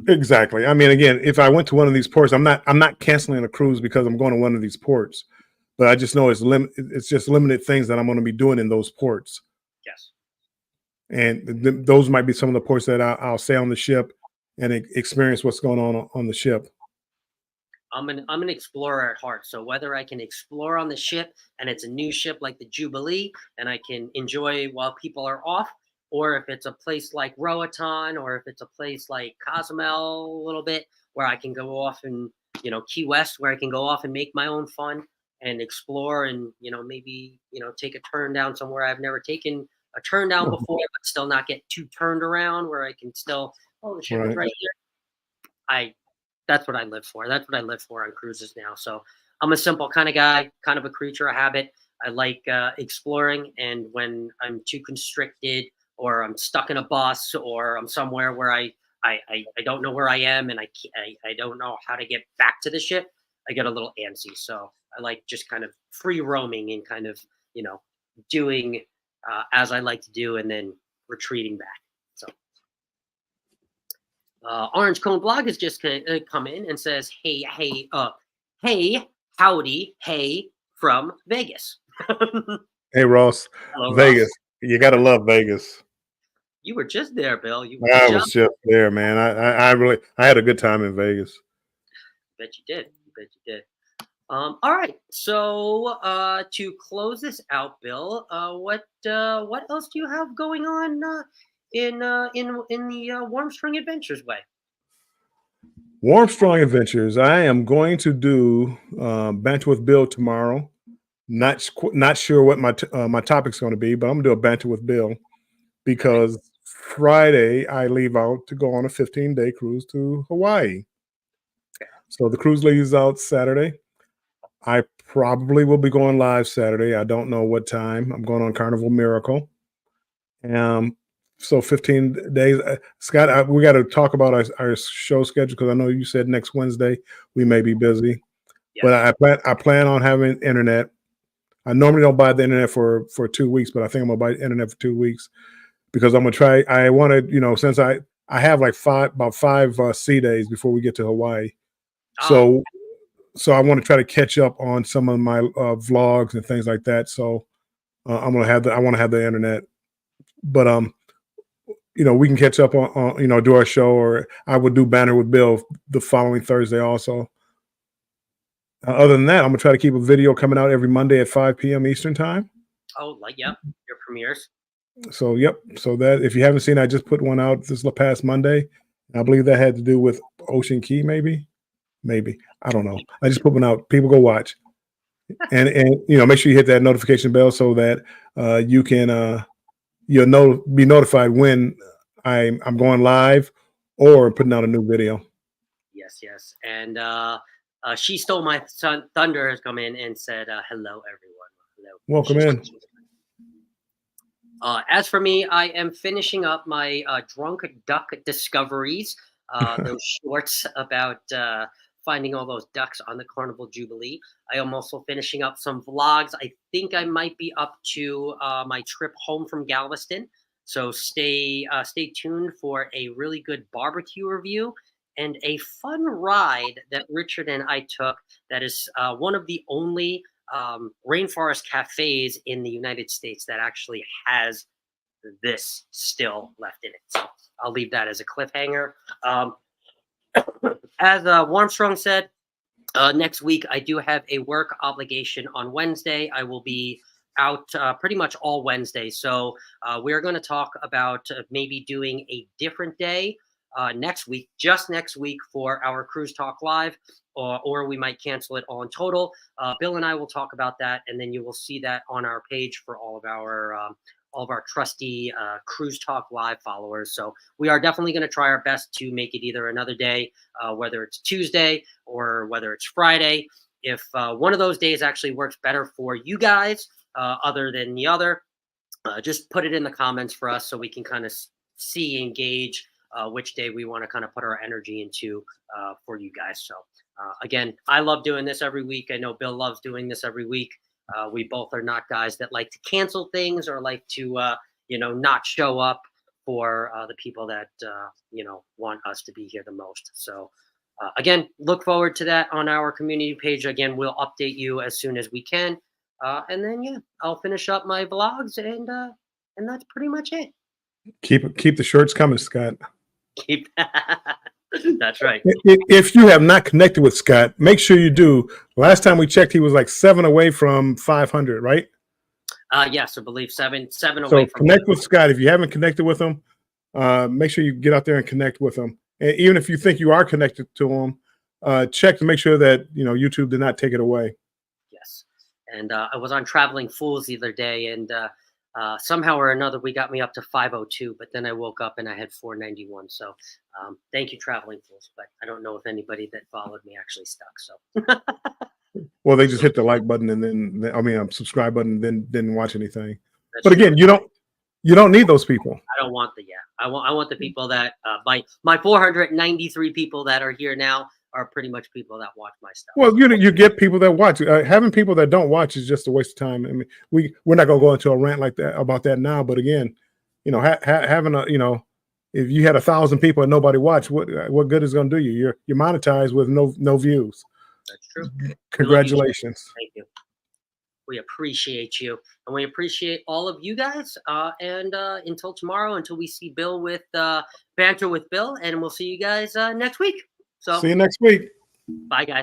Exactly. I mean, again, if I went to one of these ports, I'm not canceling a cruise because I'm going to one of these ports, but I just know it's just limited things that I'm going to be doing in those ports, Yes. and those might be some of the ports that I'll stay on the ship and experience what's going on the ship. I'm an explorer at heart. So whether I can explore on the ship and it's a new ship like the Jubilee and I can enjoy while people are off, or if it's a place like Roatan, or if it's a place like Cozumel a little bit where I can go off and Key West where I can go off and make my own fun and explore and maybe take a turn down somewhere I've never taken a turn down before, but still not get too turned around where I can still the ship is Right. right here. I That's what I live for. That's what I live for on cruises now. So I'm a simple kind of guy, kind of a creature of habit. I like exploring, and when I'm too constricted, or I'm stuck in a bus, or I'm somewhere where I don't know where I am, and I don't know how to get back to the ship, I get a little antsy. So I like just kind of free roaming and kind of doing as I like to do, and then retreating back. So. Orange Cone Blog has just come in and says, hey, howdy, hey, from Vegas. Hey, Ross, Hello, Vegas. Ross. You got to love Vegas. You were just there, Bill. I was just there, man. I had a good time in Vegas. Bet you did. Bet you did. All right. So to close this out, Bill, what else do you have going on in the Warm Spring Adventures way? Warm Strong Adventures. I am going to do banter with Bill tomorrow. Not sure what my topic's going to be, but I'm gonna do a banter with Bill because Friday I leave out to go on a 15-day cruise to Hawaii. So the cruise leaves out Saturday. I probably will be going live Saturday. I don't know what time. I'm going on Carnival Miracle. So 15 days. Scott, we got to talk about our show schedule because I know you said next Wednesday we may be busy, but I plan on having internet. I normally don't buy the internet for 2 weeks, but I think I'm gonna buy internet for 2 weeks because I'm gonna try. I want to, since I have like about five sea days before we get to Hawaii, so I want to try to catch up on some of my vlogs and things like that. So I want to have the internet, but we can catch up on do our show, or I would do banter with Bill the following Thursday also. Other than that, I'm gonna try to keep a video coming out every Monday at 5 p.m. Eastern time. Oh, your premieres. So, yep. So that if you haven't seen, I just put one out this past Monday. I believe that had to do with Ocean Key, maybe. I don't know. I just put one out. People go watch, and make sure you hit that notification bell so that you can be notified when I'm going live or putting out a new video. Yes. And She Stole My Thunder has come in and said, hello, everyone. Hello. Welcome in. As for me, I am finishing up my Drunk Duck Discoveries, those shorts about finding all those ducks on the Carnival Jubilee. I am also finishing up some vlogs. I think I might be up to my trip home from Galveston. So stay tuned for a really good barbecue review and a fun ride that Richard and I took that is one of the only rainforest cafes in the United States that actually has this still left in it. So I'll leave that as a cliffhanger. As Warmstrong said, next week I do have a work obligation on Wednesday. I will be out pretty much all Wednesday. So we're going to talk about maybe doing a different day next week, just next week for our Cruise Talk Live, or we might cancel it all in total. Bill and I will talk about that, and then you will see that on our page for all of our trusty Cruise Talk Live followers. So we are definitely going to try our best to make it either another day, whether it's Tuesday or whether it's Friday. If one of those days actually works better for you guys other than the other, just put it in the comments for us so we can kind of see and gauge which day we want to kind of put our energy into for you guys. So again, I love doing this every week. I know Bill loves doing this every week. We both are not guys that like to cancel things or like to, not show up. for the people that want us to be here the most. So again, look forward to that on our community page. Again, we'll update you as soon as we can, and then yeah, I'll finish up my vlogs, and that's pretty much it. Keep the shirts coming, Scott. Keep That's right. If you have not connected with Scott, make sure you do. Last time we checked, he was like 7 away from 500, right? Yes, I believe seven So away from connect with Scott. If you haven't connected with him, make sure you get out there and connect with him. And even if you think you are connected to him, check to make sure that YouTube did not take it away. Yes, and I was on Traveling Fools the other day, and somehow or another we got me up to 502, but then I woke up and I had 491. So thank you, Traveling Fools. But I don't know if anybody that followed me actually stuck. So Well, they just hit the like button and then subscribe button, and then didn't watch anything. that's But true. again, you don't need those people. I don't want I want the people that my 493 people that are here now are pretty much people that watch my stuff. Well, you get people that watch. Having people that don't watch is just a waste of time. I mean, we're not gonna go into a rant like that about that now. But again, having if you had 1,000 people and nobody watched, what good is it gonna do you? You're monetized with no views. That's true. Congratulations. Thank you. We appreciate you, and we appreciate all of you guys. And until tomorrow, until we see Bill with Banter with Bill, and we'll see you guys next week. So See you next week. bye, guys.